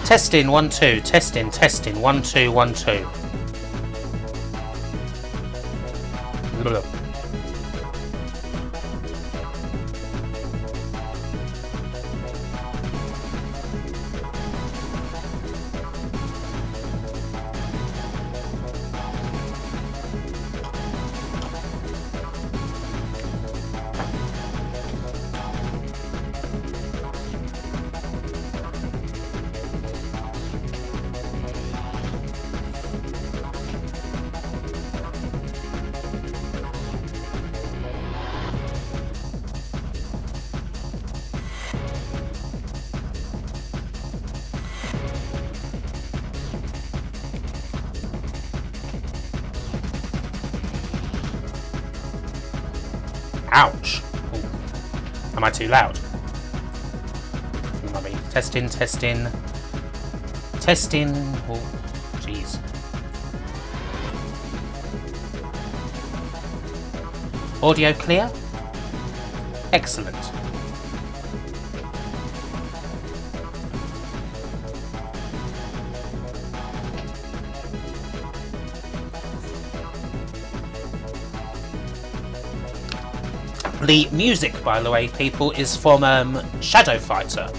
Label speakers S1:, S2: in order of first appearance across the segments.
S1: Testing 1 2, testing 1 2 1 2. Ouch! Ooh. Am I too loud? Mummy. Testing. Oh, jeez. Audio clear? Excellent. The music, by the way, people, is from Shadow Fighter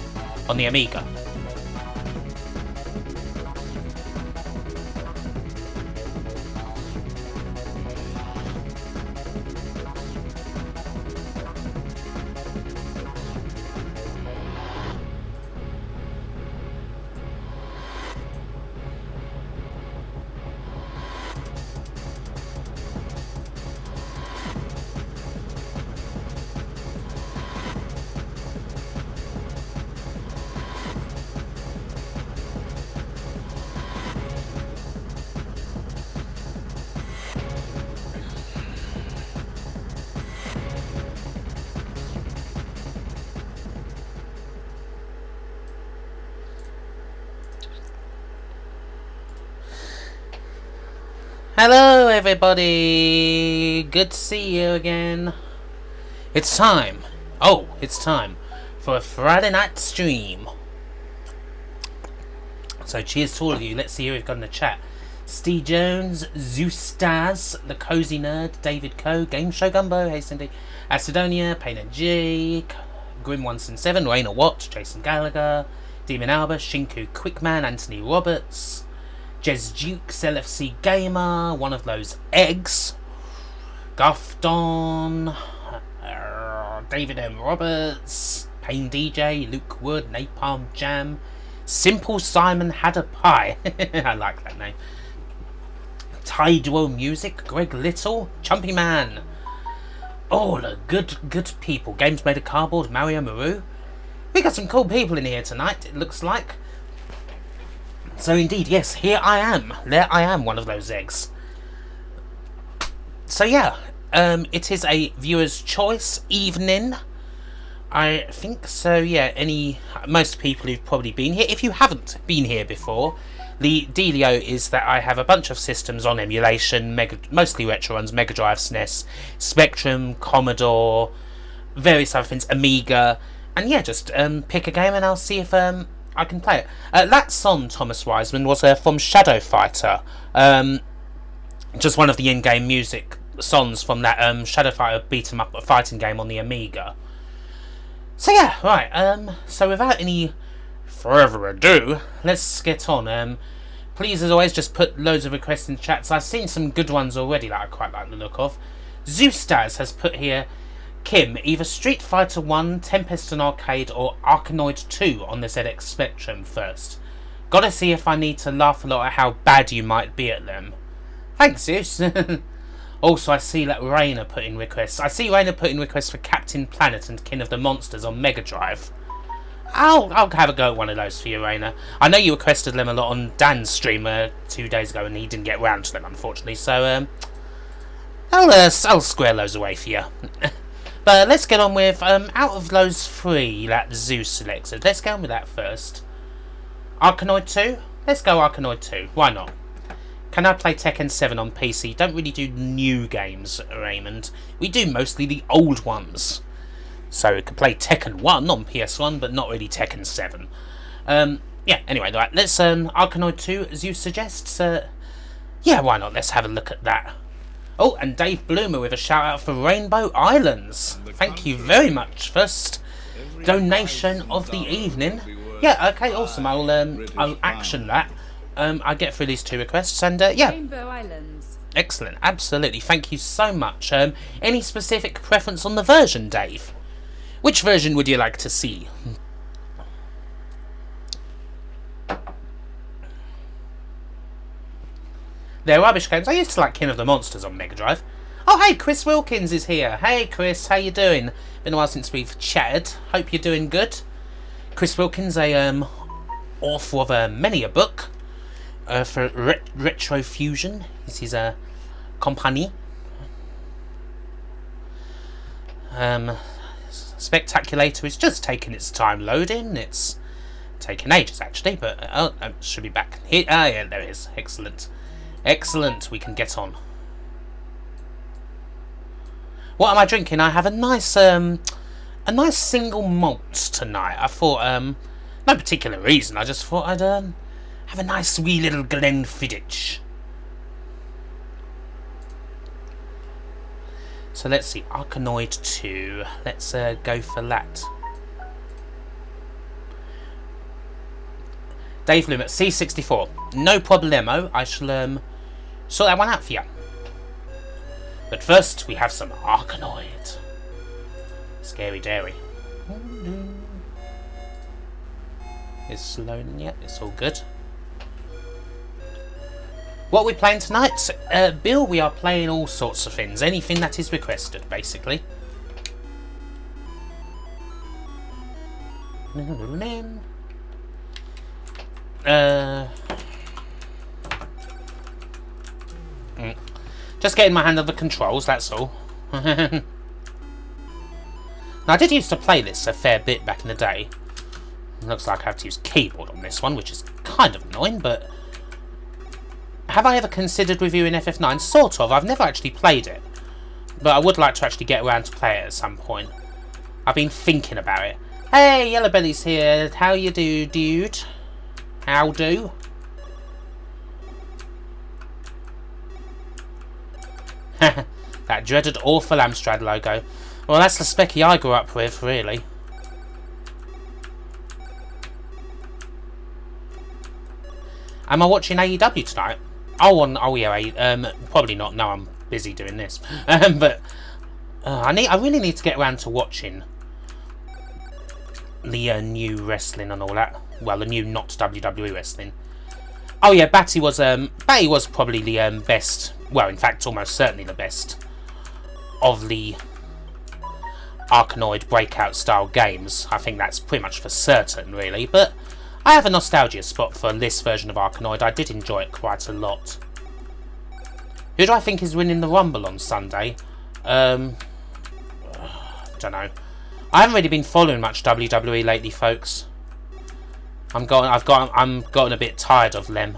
S1: on the Amiga. Hello everybody, good to see you again. It's time for a Friday night stream. So cheers to all of you. Let's see who we've got in the chat. Steve Jones, Zeustaz, The Cozy Nerd, David Coe, Game Show Gumbo, hey Cindy, Acidonia, Painter G, Grim177, Rainer Watt, Jason Gallagher, Demon Alba, Shinku Quickman, Anthony Roberts, Jez Dukes, LFC Gamer, one of those eggs, Guffdon, David M. Roberts, Payne DJ, Luke Wood, Napalm Jam, Simple Simon Had a Pie, I like that name, Tidewell Music, Greg Little, Chumpy Man, all the good people, Games Made of Cardboard, Mario Maru. We got some cool people in here tonight, it looks like. So indeed, yes, here I am. There I am, one of those eggs. So yeah, it is a viewer's choice evening. I think so, yeah. Most people who've probably been here, if you haven't been here before, the dealio is that I have a bunch of systems on emulation, mostly retro ones, Mega Drive, SNES, Spectrum, Commodore, various other things, Amiga, and yeah, just pick a game and I'll see if I can play it. That song, Thomas Wiseman, was from Shadow Fighter. Just one of the in-game music songs from that Shadow Fighter beat-em-up fighting game on the Amiga. So yeah, right. So without any further ado, let's get on. Please, as always, just put loads of requests in the chats. I've seen some good ones already that I quite like the look of. Zeustaz has put here, Kim, either Street Fighter 1, Tempest and Arcade, or Arkanoid 2 on the ZX Spectrum first. Gotta see if I need to laugh a lot at how bad you might be at them. Thanks, Zeus. Also, I see that Rainer put in requests. I see Rainer put in requests for Captain Planet and Kin of the Monsters on Mega Drive. I'll have a go at one of those for you, Rainer. I know you requested them a lot on Dan's stream 2 days ago and he didn't get round to them, unfortunately, so I'll square those away for you. But let's get on with, out of those three that Zeus selected, let's go on with that first. Arkanoid 2? Let's go Arkanoid 2, why not? Can I play Tekken 7 on PC? Don't really do new games, Raymond. We do mostly the old ones. So we could play Tekken 1 on PS1, but not really Tekken 7. Yeah, anyway, right, let's, Arkanoid 2, as you suggest, yeah, why not? Let's have a look at that. Oh, and Dave Bloomer with a shout out for Rainbow Islands. Thank you very much. First donation of the evening. Yeah, okay, awesome. I'll action that. I get through these 2 requests, and yeah.
S2: Rainbow Islands.
S1: Excellent, absolutely. Thank you so much. Any specific preference on the version, Dave? Which version would you like to see? They're rubbish games. I used to like King of the Monsters on Mega Drive. Oh, hey, Chris Wilkins is here. Hey, Chris, how you doing? Been a while since we've chatted. Hope you're doing good. Chris Wilkins, author of many a book for Retro Fusion. This is a company. Spectaculator is just taking its time loading. It's taking ages actually, but it should be back here. Ah, yeah, there it is. Excellent, excellent. We can get on. What am I drinking? I have a nice single malt tonight. I thought, no particular reason. I just thought I'd have a nice wee little Glenfiddich. So let's see, Arkanoid 2. Let's go for that. Dave Bloom at C64. No problemo. I shall sort that one out for you. But first, we have some Arkanoid. Scary dairy. It's loading yet. It's all good. What are we playing tonight? Bill, we are playing all sorts of things. Anything that is requested, basically. Just getting my hand on the controls, that's all. Now, I did used to play this a fair bit back in the day. Looks like I have to use keyboard on this one, which is kind of annoying, but... Have I ever considered reviewing FF9? Sort of. I've never actually played it. But I would like to actually get around to play it at some point. I've been thinking about it. Hey, Yellowbelly's here. How you do, dude? How do? That dreaded awful Amstrad logo. Well, that's the specky I grew up with, really. Am I watching AEW tonight? Oh yeah, probably not. No, I'm busy doing this. But I really need to get around to watching the new wrestling and all that. Well, the new not WWE wrestling. Oh yeah, Batty was probably the best. Well, in fact, almost certainly the best of the Arkanoid breakout style games. I think that's pretty much for certain, really. But I have a nostalgia spot for this version of Arkanoid. I did enjoy it quite a lot. Who do I think is winning the Rumble on Sunday? Don't know. I haven't really been following much WWE lately, folks. I'm gotten a bit tired of them.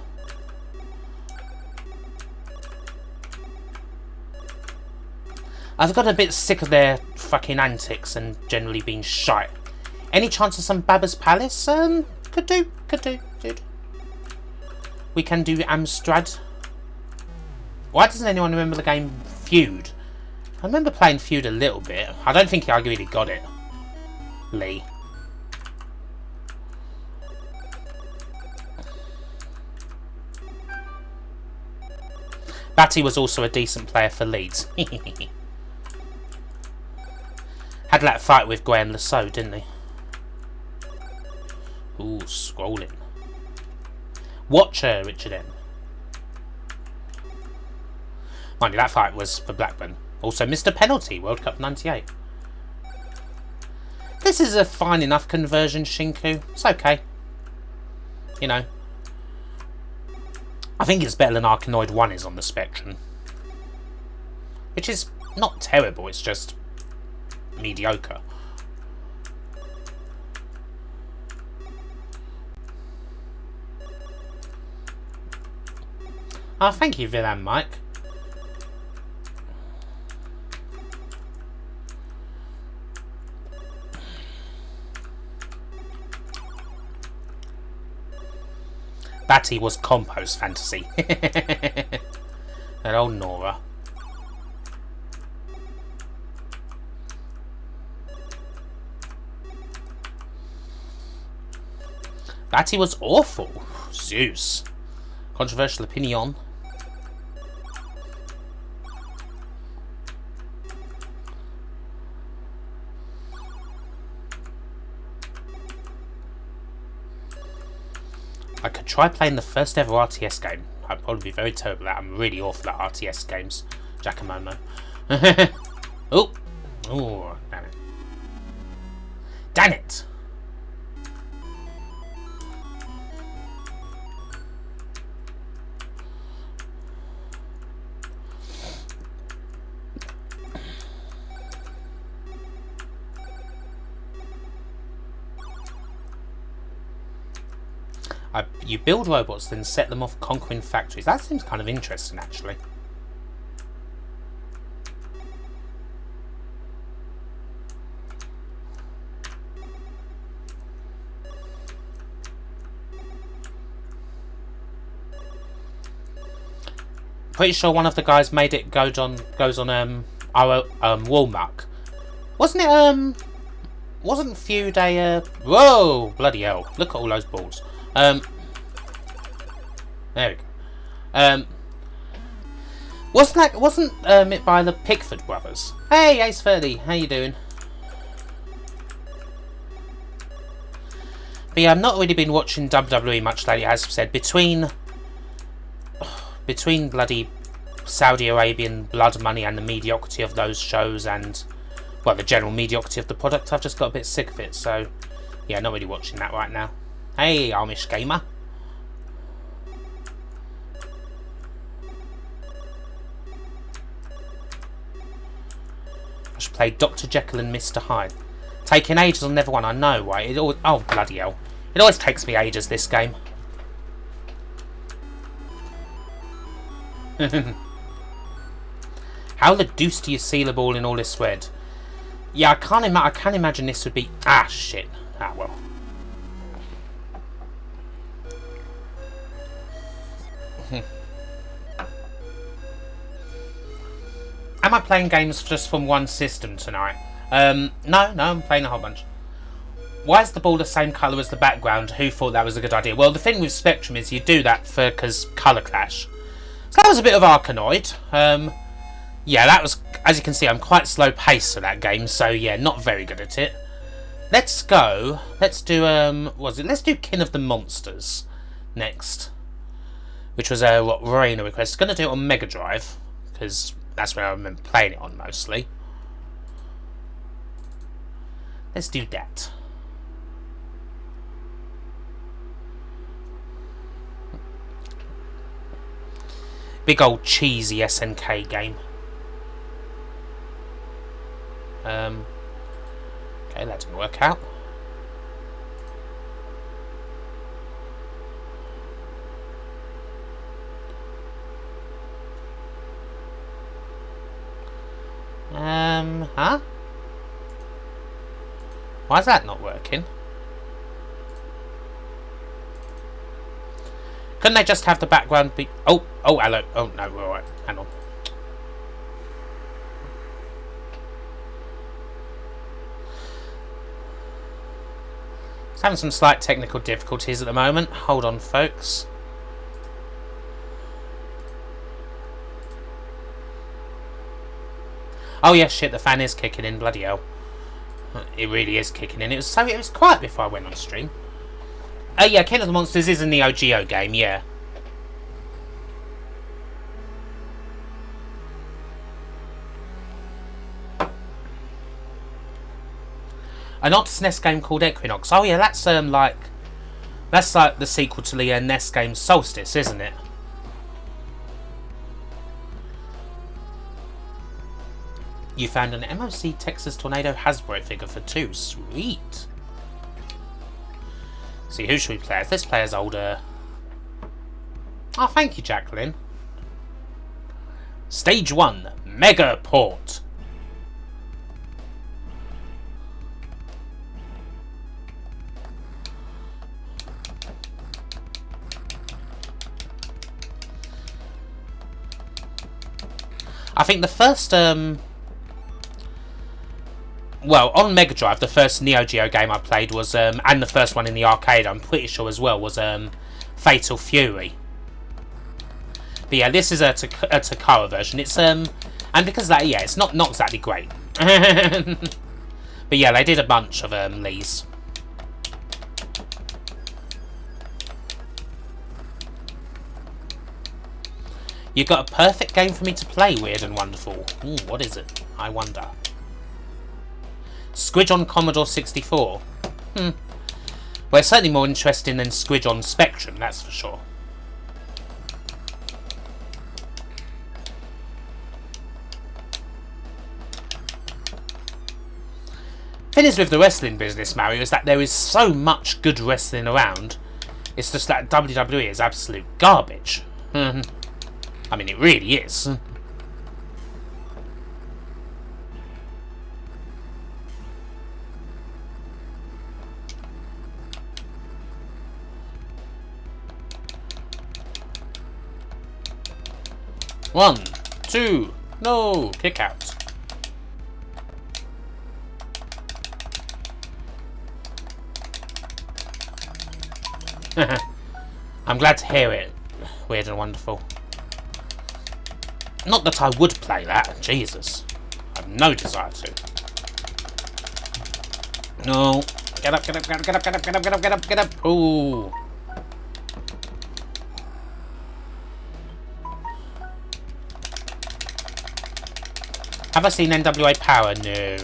S1: I've got a bit sick of their fucking antics and generally being shite. Any chance of some Baba's Palace? Could do, dude. We can do Amstrad. Why doesn't anyone remember the game Feud? I remember playing Feud a little bit. I don't think I really got it. Lee. Batty was also a decent player for Leeds. Had that fight with Graham Lasso, didn't he? Ooh, scrolling. Watcher, Richard M. Mind you, that fight was for Blackburn. Also, Mr. Penalty, World Cup 98. This is a fine enough conversion, Shinku. It's okay. You know. I think it's better than Arkanoid 1 is on the Spectrum. Which is not terrible, it's just mediocre. Oh, thank you, Villan Mike. Batty was Compost Fantasy. That old Nora. Batty was awful. Zeus. Controversial opinion. I could try playing the first ever RTS game. I'd probably be very terrible at that. I'm really awful at RTS games. Giacomo. Oh! Oh, damn it. Damn it! You build robots, then set them off conquering factories. That seems kind of interesting, actually. Pretty sure one of the guys made it goes on our Walmart. Wasn't it wasn't Feud a whoa, bloody hell, look at all those balls. There we go. Wasn't it by the Pickford brothers? Hey, Ace 30, how you doing? But yeah, I've not really been watching WWE much lately, as I've said. Between bloody Saudi Arabian blood money and the mediocrity of those shows and, well, the general mediocrity of the product, I've just got a bit sick of it. So, yeah, not really watching that right now. Hey, Amish Gamer. I should play Dr. Jekyll and Mr Hyde. Taking ages on never one, I know, right? It always, oh, bloody hell. It always takes me ages, this game. How the deuce do you seal a ball in all this red? Yeah, I can't imagine this would be... Ah, shit. Ah, well. Am I playing games just from one system tonight? No, I'm playing a whole bunch. Why is the ball the same colour as the background? Who thought that was a good idea? Well, the thing with Spectrum is you do that because colour clash. So that was a bit of Arkanoid. Yeah, that was, as you can see, I'm quite slow paced for that game, so yeah, not very good at it. Let's do, let's do Kin of the Monsters next. Which was a Raina request. Gonna do it on Mega Drive, because that's where I remember playing it on mostly. Let's do that. Big old cheesy SNK game. Okay, that didn't work out. Huh? Why is that not working? Couldn't they just have the background be... Oh, hello. Oh, no, we're alright. Hang on. It's having some slight technical difficulties at the moment. Hold on, folks. Oh, yeah, shit, the fan is kicking in. Bloody hell. It really is kicking in. It was quiet before I went on stream. Oh yeah, King of the Monsters is an Neo Geo game, yeah. An odd SNES game called Equinox. Oh yeah, that's like the sequel to the NES game Solstice, isn't it? You found an MOC Texas Tornado Hasbro figure for 2. Sweet. See, who should we play as? Let's play as older. Oh, thank you, Jacqueline. Stage 1, Mega Port. I think the first, well, on Mega Drive, the first Neo Geo game I played was, and the first one in the arcade, I'm pretty sure as well, was Fatal Fury. But yeah, this is a Takara version. It's and because of that, yeah, it's not exactly great. But yeah, they did a bunch of these. You got a perfect game for me to play, Weird and Wonderful. Ooh, what is it? I wonder. Squidge on Commodore 64. Well, it's certainly more interesting than Squidge on Spectrum, that's for sure. Thing is with the wrestling business, Mario, is that there is so much good wrestling around. It's just that WWE is absolute garbage. I mean, it really is. One, two, no, kick out. I'm glad to hear it, Weird and Wonderful. Not that I would play that, Jesus. I have no desire to. No. Get up, get up, get up, get up, get up, get up, get up, get up, get up. Ooh. Have I seen NWA Power? No.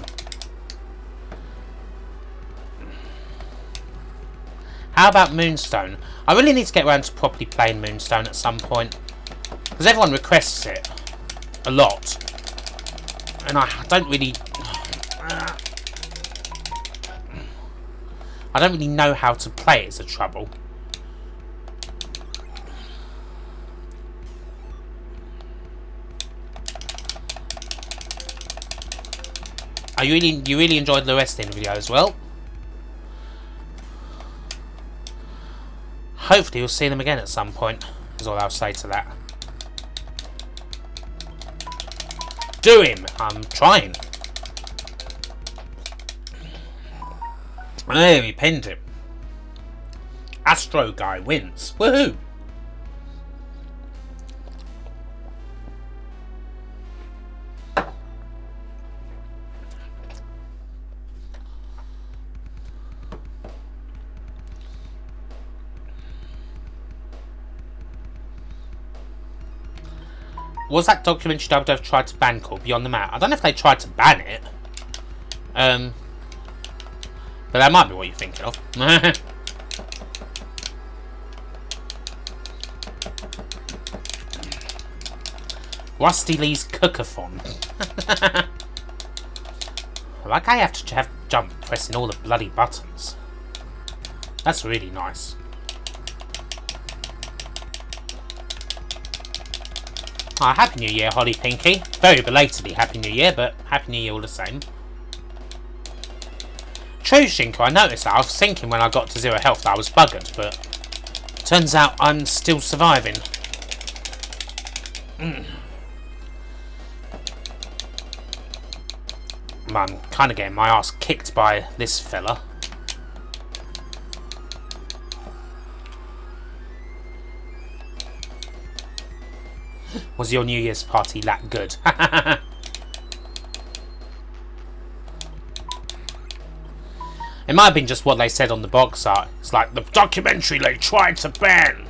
S1: How about Moonstone? I really need to get around to properly playing Moonstone at some point. Because everyone requests it. A lot. And I don't really... I don't really know how to play it, is the trouble. You really enjoyed the wrestling video as well? Hopefully you'll see them again at some point, is all I'll say to that. Do him! I'm trying. There, he pinned him. Astro Guy wins. Woohoo! Was that documentary WWF tried to ban called Beyond the Mat? I don't know if they tried to ban it. But that might be what you're thinking of. Rusty Lee's Cookathon. Like I have to jump pressing all the bloody buttons. That's really nice. Ah, Happy New Year, Holly Pinky. Very belatedly Happy New Year, but Happy New Year all the same. True, Shinko, I noticed that. I was thinking when I got to 0 health that I was buggered, but turns out I'm still surviving. I'm kind of getting my ass kicked by this fella. Was your New Year's party that good? It might have been just what they said on the box art. It's like the documentary they tried to ban.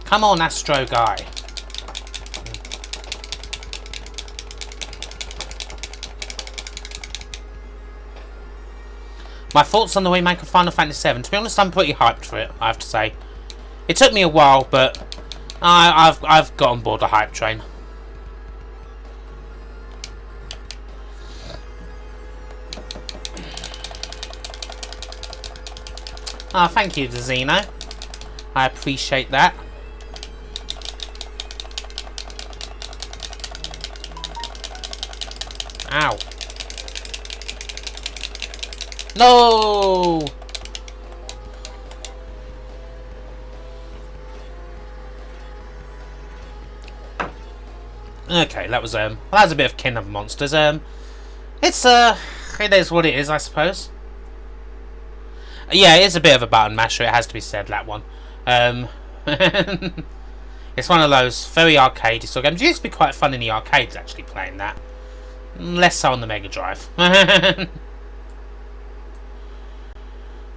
S1: Come on, Astro Guy. My thoughts on the remake of Final Fantasy VII. To be honest, I'm pretty hyped for it, I have to say. It took me a while, but I've got on board the hype train. Ah, thank you, Dezino. I appreciate that. Ow. No! Okay, that was a bit of King of Monsters. It's it is what it is, I suppose. Yeah, it is a bit of a button masher. It has to be said, that one. It's one of those very arcadey sort of games. It used to be quite fun in the arcades actually playing that. Less so on the Mega Drive.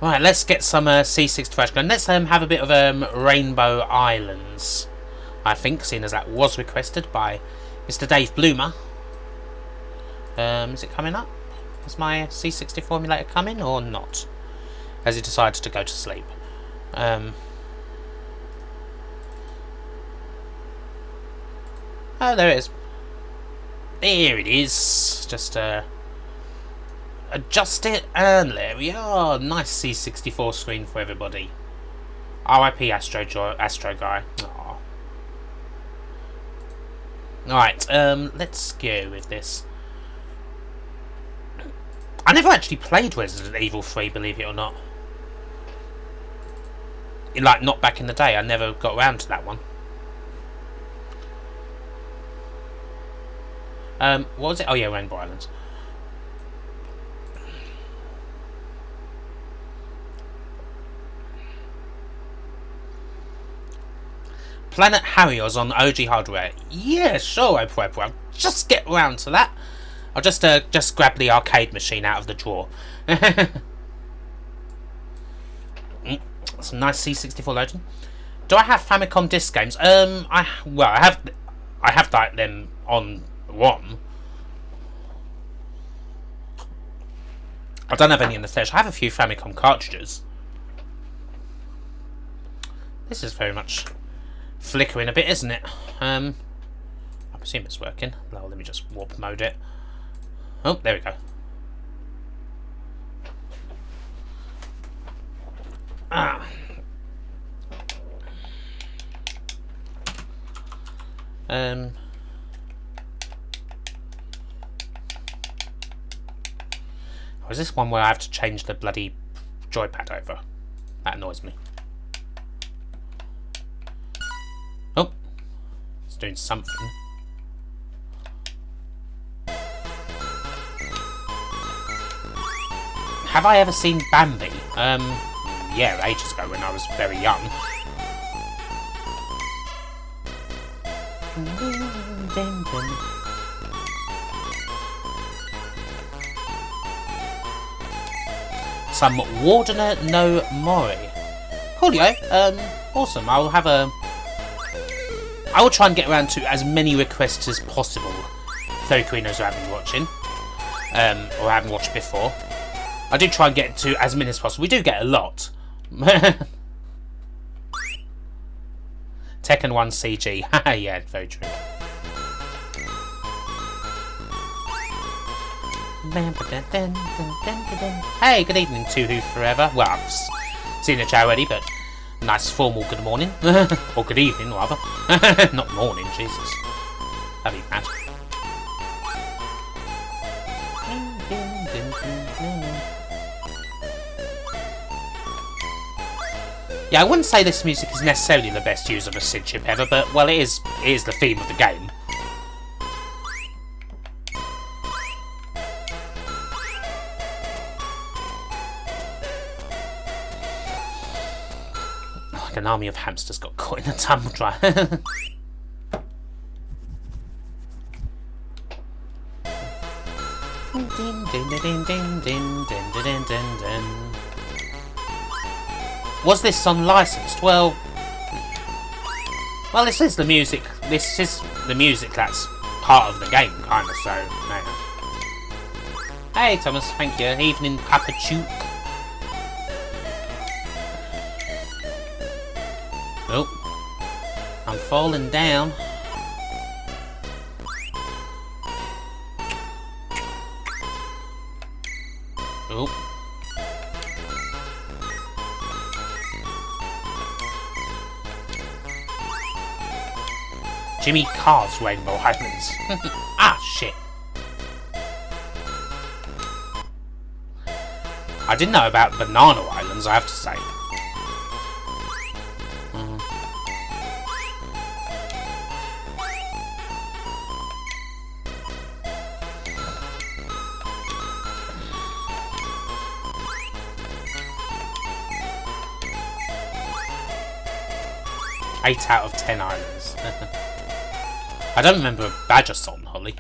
S1: Right, let's get some C65 going. Let's have a bit of Rainbow Islands, I think, seeing as that was requested by Mr. Dave Bloomer. Is it coming up? Is my C64 emulator coming or not? Has he decided to go to sleep? Oh, there it is. Here it is. Just adjust it, and there we are. Nice C64 screen for everybody. RIP Astro Guy. Aww. Alright, let's go with this. I never actually played Resident Evil 3, believe it or not. Like, not back in the day. I never got around to that one. What was it? Oh yeah, Rainbow Islands. Planet Harriers on OG hardware. Yeah, sure, I'll just get around to that. I'll just grab the arcade machine out of the drawer. Some nice C64 loading. Do I have Famicom disc games? I have like them on ROM. I don't have any in the flesh. I have a few Famicom cartridges. This is very much flickering a bit, isn't it? I presume it's working. Well, let me just warp mode it. Oh, there we go. Ah. Oh, is this one where I have to change the bloody joypad over? That annoys me. Oh, it's doing something. Have I ever seen Bambi? Yeah, ages ago when I was very young. Some Wardener no Mori. Coolio. Awesome. I will try and get around to as many requests as possible. Theriquinos who haven't been watching, or haven't watched before. I do try and get to as many as possible. We do get a lot. Tekken 1 CG. Haha, yeah, very true. Hey, good evening, Two Who Forever. Well, I've seen the chat already, but nice formal good morning. Or good evening, rather. Not morning, Jesus. That'd be bad. Yeah, I wouldn't say this music is necessarily the best use of a SID chip ever, but, well, it is the theme of the game. Like an army of hamsters got caught in a tumble dryer. Was this unlicensed? Well, this is the music. This is the music that's part of the game, kind of. So, no. Hey, Thomas. Thank you. Evening, Papachook. Oh, I'm falling down. Oh. Jimmy Carr's Rainbow Islands. Ah, shit. I didn't know about Banana Islands, I have to say. 8 out of 10 islands. I don't remember a badger song, Holly.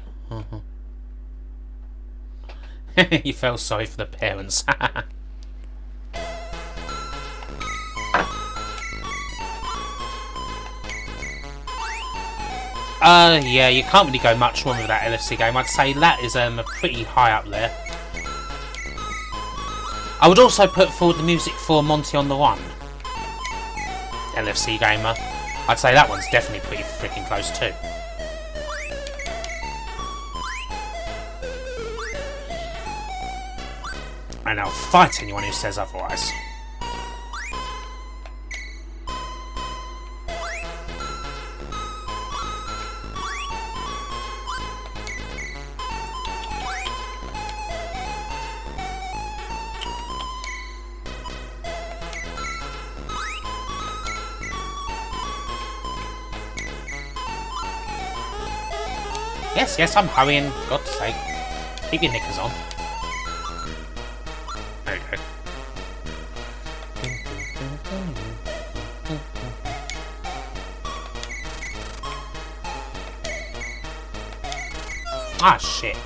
S1: You felt sorry for the parents. Yeah, you can't really go much wrong with that LFC game. I'd say that is pretty high up there. I would also put forward the music for Monty on the Run. LFC gamer. I'd say that one's definitely pretty freaking close too. And I'll fight anyone who says otherwise. Yes, I'm hurrying. God's sake. Keep your knickers on. There we go. Ah, shit.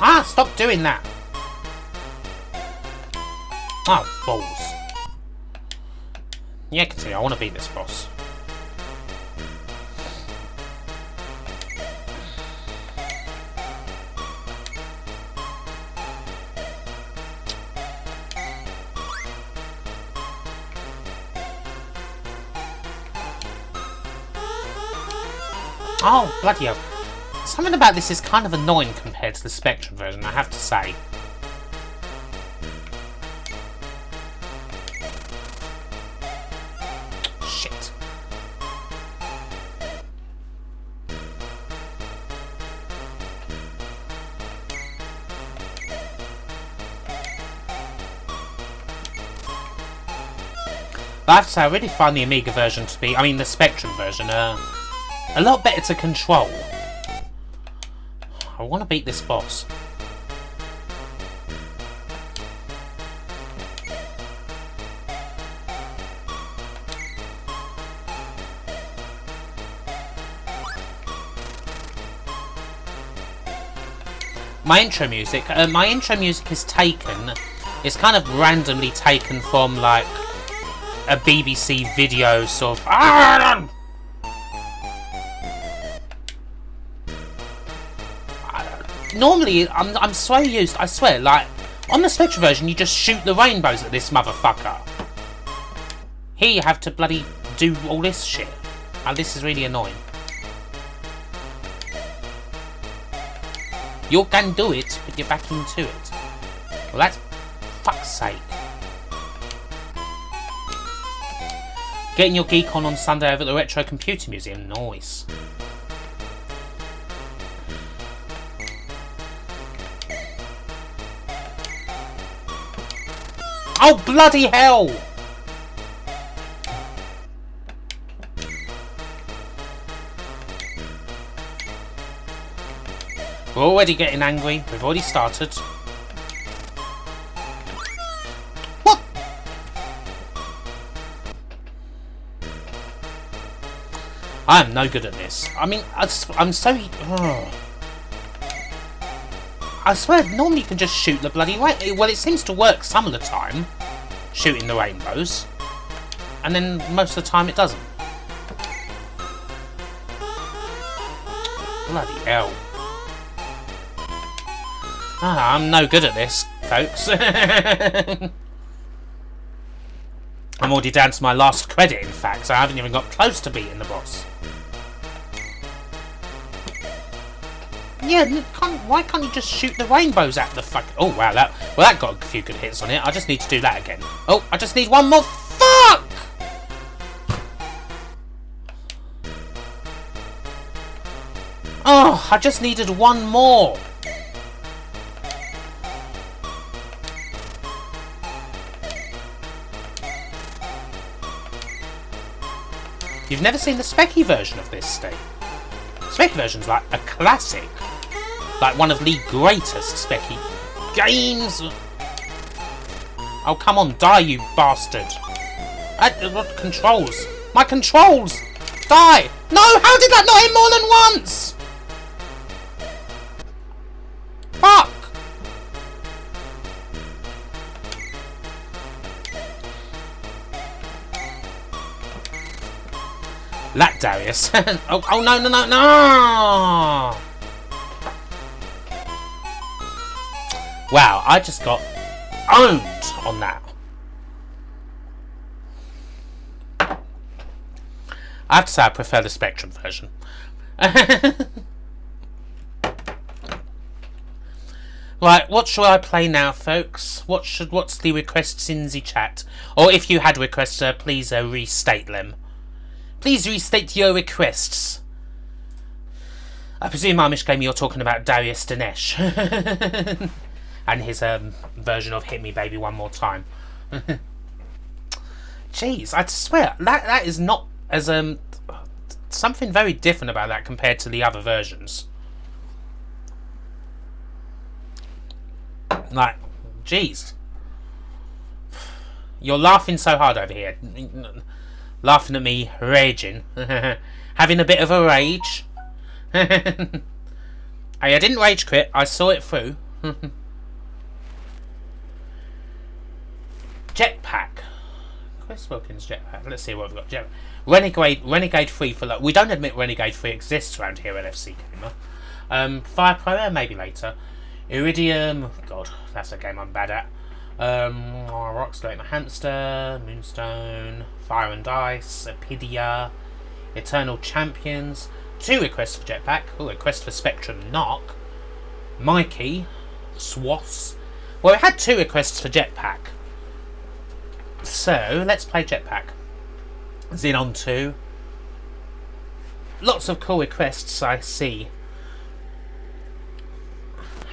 S1: Ah, stop doing that! Oh, balls. Yeah, continue. I want to beat this boss. Oh, bloody hell. Something about this is kind of annoying compared to the Spectrum version, I have to say. Shit. But I have to say, I really find the Amiga version to be, the Spectrum version, a lot better to control. I want to beat this boss. My intro music is taken, it's kind of randomly taken from like a BBC video sort of. Normally, I'm so used, I swear, like, on the Spectrum version, you just shoot the rainbows at this motherfucker. Here you have to bloody do all this shit. And this is really annoying. You can do it, but you're back into it. Well, that's fuck's sake. Getting your geek on Sunday over at the Retro Computer Museum, nice. Oh, bloody hell! We're already getting angry. We've already started. What? I am no good at this. I'm so... Ugh. I swear, normally you can just shoot the bloody rainbow. Well, it seems to work some of the time, shooting the rainbows. And then most of the time it doesn't. Bloody hell. Ah, I'm no good at this, folks. I'm already down to my last credit, in fact, so I haven't even got close to beating the boss. Yeah, why can't you just shoot the rainbows at the fuck? Oh wow, that got a few good hits on it. I just need to do that again. Oh, I just need one more. Fuck! Oh, I just needed one more. You've never seen the Specky version of this, Steve? Specky version's like a classic. Like one of the greatest Specky games. Oh, come on, die, you bastard. What controls? My controls! Die! No, how did that not hit more than once? Fuck! Lack Darius. oh no, no, no, no! Wow, I just got owned on that. I have to say I prefer the Spectrum version. Right, what shall I play now, folks? What's the requests in the chat? Or if you had requests, please restate them. Please restate your requests. I presume, Amish Game, you're talking about Darius Dinesh. And his version of Hit Me Baby One More Time. Jeez, I swear, that is not as something very different about that compared to the other versions. Like, jeez. You're laughing so hard over here. Laughing at me, raging. Having a bit of a rage. Hey, I didn't rage quit, I saw it through. Jetpack. Chris Wilkins Jetpack. Let's see what we've got. Renegade 3 for we don't admit Renegade 3 exists around here at FC Gamer. Fire Pro, maybe later. Iridium. Oh God, that's a game I'm bad at. Rockslate and Hamster, Moonstone, Fire and Dice, Epidia, Eternal Champions. 2 requests for Jetpack. Oh, a request for Spectrum Knock. Mikey, Swass. Well, we had 2 requests for Jetpack. So, let's play Jetpack. Xenon 2. Lots of cool requests, I see.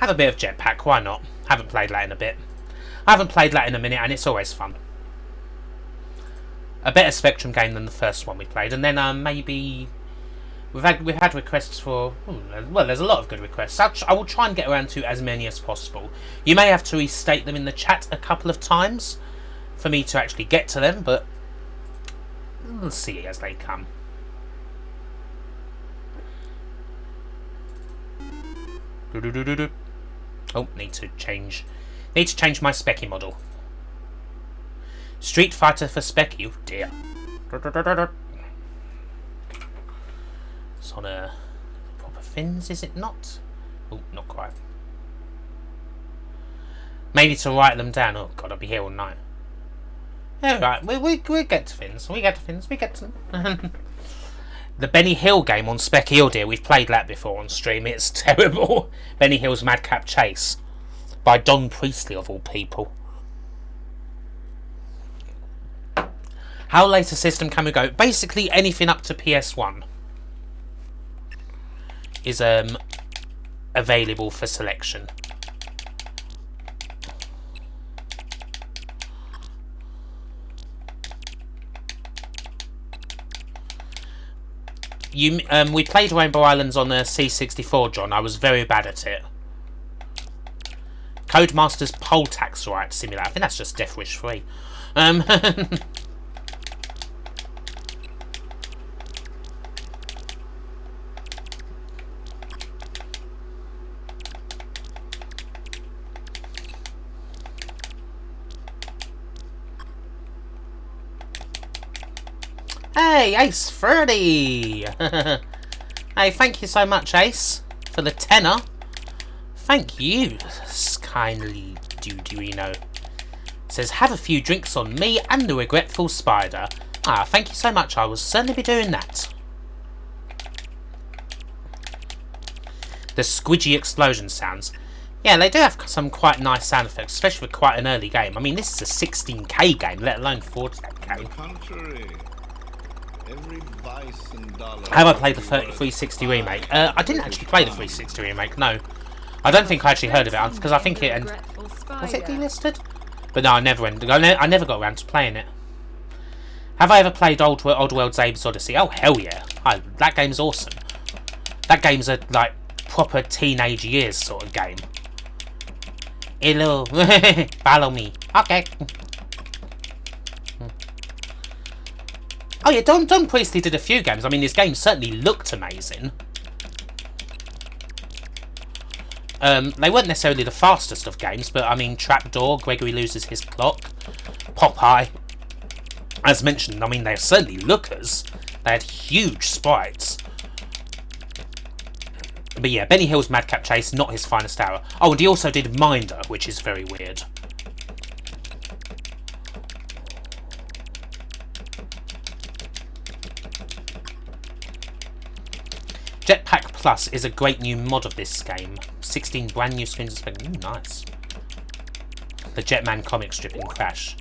S1: Have a bit of Jetpack, why not? Haven't played that in a bit. I haven't played that in a minute, and it's always fun. A better Spectrum game than the first one we played, and then maybe we've had requests for. Well, there's a lot of good requests. I will try and get around to as many as possible. You may have to restate them in the chat a couple of times for me to actually get to them, but we'll see as they come. Oh, need to change my Specky model. Street Fighter for Specky. Oh dear. It's on a proper fins, is it not? Oh, not quite. Maybe to write them down. Oh God, I'll be here all night. Yeah, right. We get to fins. We get to fins. We get to them. The Benny Hill game on Specky. Oh dear, we've played that before on stream. It's terrible. Benny Hill's Madcap Chase by Don Priestley of all people. How late a system can we go? Basically anything up to PS1 is available for selection. We played Rainbow Islands on a C64, John. I was very bad at it. Codemaster's Poll Tax Right Simulator. I think that's just Death Wish 3. Hey, Ace 30! Hey, thank you so much, Ace, for the tenner. Thank you, kindly Dudurino. Says, have a few drinks on me and the regretful spider. Ah, thank you so much, I will certainly be doing that. The squidgy explosion sounds. Yeah, they do have some quite nice sound effects, especially for quite an early game. I mean, this is a 16K game, let alone 40K. Have I played the 360 remake? I didn't actually play the 360 remake, no. I don't think I actually heard of it, because I think it... Was it delisted? But no, I never got around to playing it. Have I ever played Oddworld's Abe's Odyssey? Oh, hell yeah. That game's awesome. That game's a, like, proper teenage years sort of game. Hello. Follow me. Okay. Oh yeah, Don Priestley did a few games. I mean, his game certainly looked amazing. They weren't necessarily the fastest of games, but I mean, Trapdoor, Gregory Loses His Clock, Popeye. As mentioned, I mean, they're certainly lookers. They had huge sprites. But yeah, Benny Hill's Madcap Chase, not his finest hour. Oh, and he also did Minder, which is very weird. Jetpack Plus is a great new mod of this game. 16 brand new screens of space. Ooh, nice. The Jetman comic strip in Crash.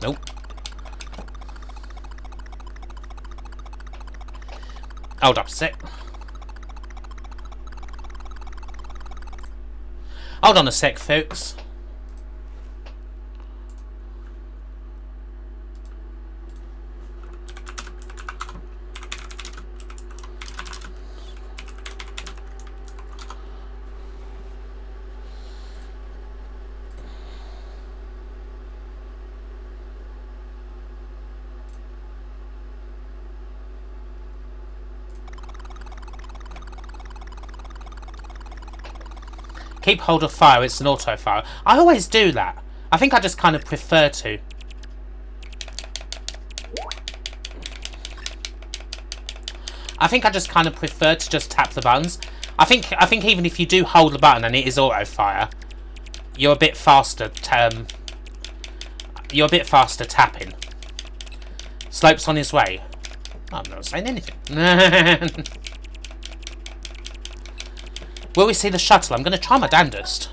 S1: Nope. Hold up a sec. Hold on a sec, folks. Keep hold of fire, it's an auto fire. I always do that. I think I just kind of prefer to. I think I just kind of prefer to just tap the buttons. I think even if you do hold the button and it is auto fire, you're a bit faster. You're a bit faster tapping. Slope's on his way. I'm not saying anything. Will we see the shuttle? I'm going to try my damnedest.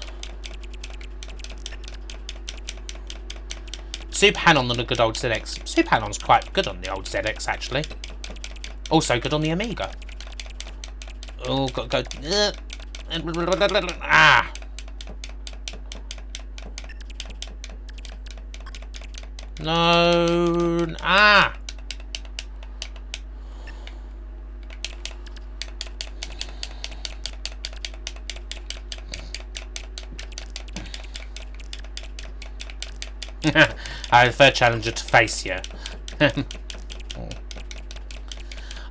S1: Super Hanon on the good old ZX. Super Hanon's quite good on the old ZX, actually. Also good on the Amiga. Oh, got to go. Ah. No. Ah. I have a third challenger to face you.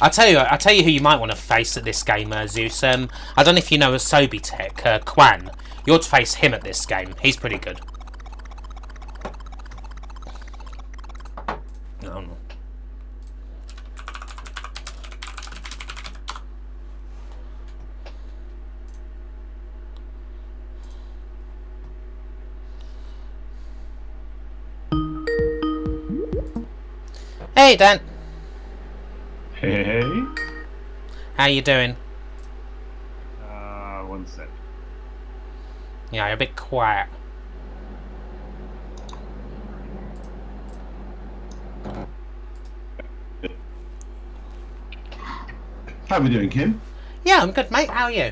S1: I tell you who you might want to face at this game, Zeus. I don't know if you know Asobi Tech, Quan. You ought to face him at this game. He's pretty good. Oh. Hey, Dan.
S2: Hey.
S1: How you doing?
S2: One sec.
S1: Yeah, you're a bit quiet.
S2: How are we doing, Kim?
S1: Yeah, I'm good, mate. How are you?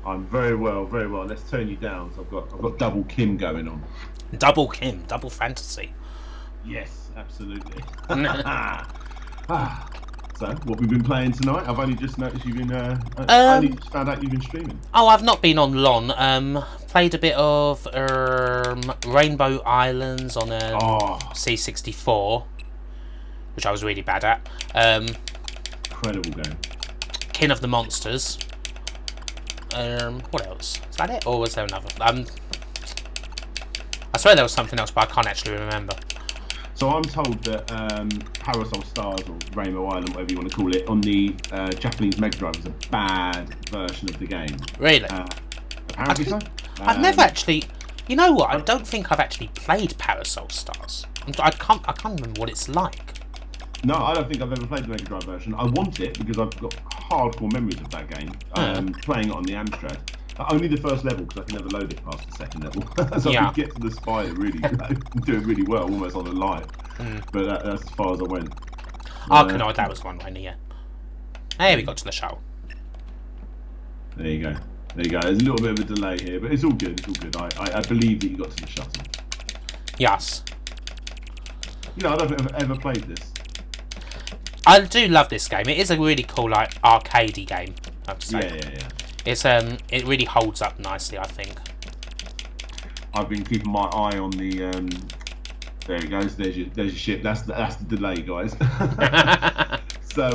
S2: I'm very well, very well. Let's turn you down. So I've got double Kim going on.
S1: Double Kim, double fantasy.
S2: Yes, absolutely. So, what we've been playing tonight? I've only just noticed you've been. I only just found out you've been streaming.
S1: Oh, I've not been on long. Played a bit of Rainbow Islands on C64, which I was really bad at.
S2: Incredible game.
S1: Kin of the Monsters. What else? Is that it, or was there another? I swear there was something else, but I can't actually remember.
S2: So I'm told that Parasol Stars, or Rainbow Island, whatever you want to call it, on the Japanese Mega Drive is a bad version of the game.
S1: Really?
S2: Apparently so.
S1: I've never actually. You know what? I don't think I've actually played Parasol Stars. I can't remember what it's like.
S2: No, I don't think I've ever played the Mega Drive version. I want it because I've got hardcore memories of that game. Playing it on the Amstrad. Only the first level, because I can never load it past the second level. So I could get to the spider really, do it really well, almost on a live. But that's as far as I went.
S1: Arkanoid, that was one way near. Hey, we got to the show.
S2: There you go. There you go. There's a little bit of a delay here, but it's all good. It's all good. I believe that you got to the shuttle.
S1: Yes.
S2: You know, I don't know if I've ever played this.
S1: I do love this game. It is a really cool, like, arcadey game, I have to say.
S2: Yeah.
S1: It's it really holds up nicely, I think.
S2: I've been keeping my eye on the. There it goes. There's your ship. That's the delay, guys. So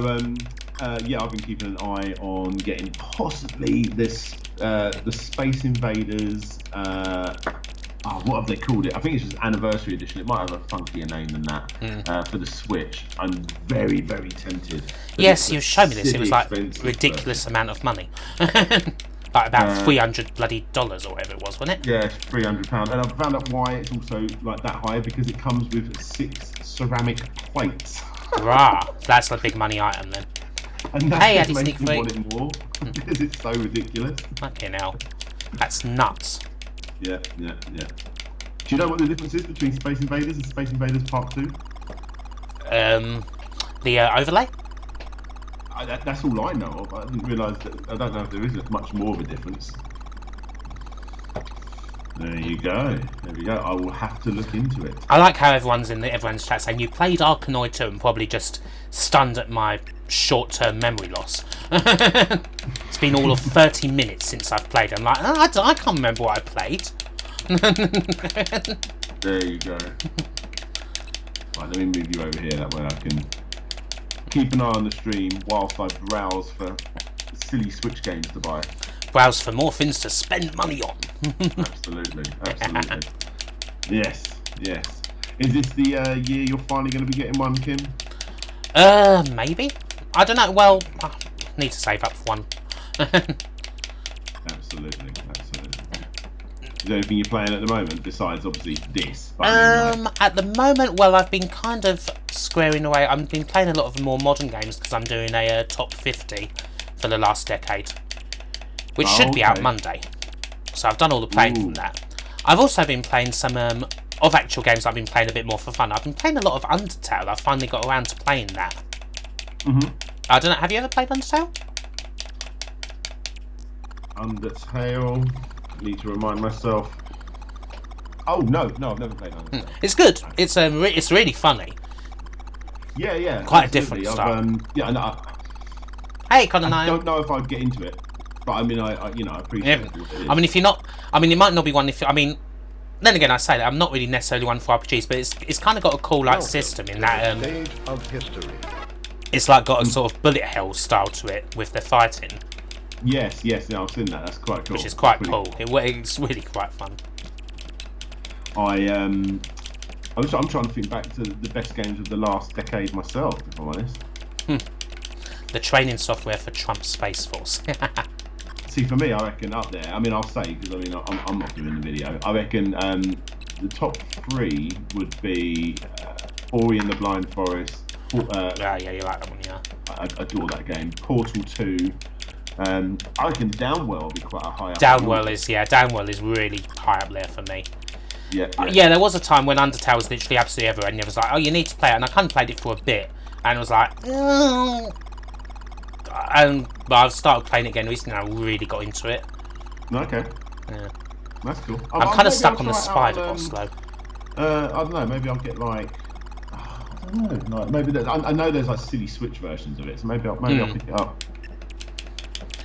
S2: yeah, I've been keeping an eye on getting possibly this the Space Invaders. What have they called it? I think it's just Anniversary Edition. It might have a funkier name than that for the Switch. I'm very, very tempted.
S1: Yes, you showed me this. It was like
S2: version.
S1: ridiculous amount of money. Like about $300 bloody or whatever it was, wasn't it?
S2: Yeah, it's £300, and I've found out why it's also like that high, because it comes with 6 ceramic plates.
S1: Rah, that's a big money item then.
S2: And that
S1: Hey,
S2: just
S1: Addy
S2: makes
S1: Sneak
S2: me want it more because it's so ridiculous.
S1: Fucking hell, that's nuts.
S2: Yeah. Do you know what the difference is between Space Invaders and Space Invaders Part 2?
S1: The overlay?
S2: That's all I know of. I didn't realise that. I don't know if there is much more of a difference. There you go. There we go. I will have to look into it.
S1: I like how everyone's chat saying you played Arkanoid 2 and probably just stunned at my short-term memory loss. It's been all of 30 minutes since I've played. I'm like, I can't remember what I played.
S2: There you go. Right, let me move you over here. That way I can keep an eye on the stream whilst I browse for silly Switch games to buy.
S1: Browse for more things to spend money on.
S2: Absolutely. Yes. Is this the year you're finally going to be getting one, Kim?
S1: Maybe. I don't know. Well, I need to save up for one.
S2: Absolutely. Is there anything you're playing at the moment besides obviously this?
S1: At the moment, well, I've been kind of squaring away. I've been playing a lot of the more modern games because I'm doing a top 50 for the last decade, which should be out Monday. So I've done all the playing from that. I've also been playing some of actual games I've been playing a bit more for fun. I've been playing a lot of Undertale. I've finally got around to playing that. I don't know. Have you ever played Undertale?
S2: Undertale. Need to remind myself. Oh no, I've never played Undertale.
S1: It's good. It's really funny.
S2: Yeah.
S1: Quite a different style. Hey, Connor.
S2: I don't know if I'd get into it, but I mean, I appreciate it.
S1: I mean, if you're not, I mean, it might not be one. Then again, I say that I'm not really necessarily one for RPGs, but it's kind of got a cool system in that.
S3: Stage of history.
S1: It's like got a sort of bullet hell style to it with the fighting.
S2: Yes, I've seen that. That's quite cool.
S1: Which is quite cool. It's really quite fun.
S2: I'm trying to think back to the best games of the last decade myself, if I'm honest.
S1: The training software for Trump's Space Force.
S2: See, for me, I reckon up there. I mean, I'll say because I mean, I'm not doing the video. I reckon the top 3 would be Ori and the Blind Forest.
S1: Yeah, you like that one, yeah.
S2: I adore that game. Portal 2. I reckon Downwell will be quite a high up.
S1: Downwell is really high up there for me.
S2: Yeah.
S1: There was a time when Undertale was literally absolutely everywhere, and it was like, oh, you need to play it, and I kind of played it for a bit, and it was like, but I've started playing it again recently, and I really got into it.
S2: Okay.
S1: Yeah.
S2: That's cool.
S1: I'm kind of stuck on the spider boss though.
S2: I don't know. Maybe I'll get like. I don't know. Like maybe I know there's like silly Switch versions of it, so maybe I'll pick it up.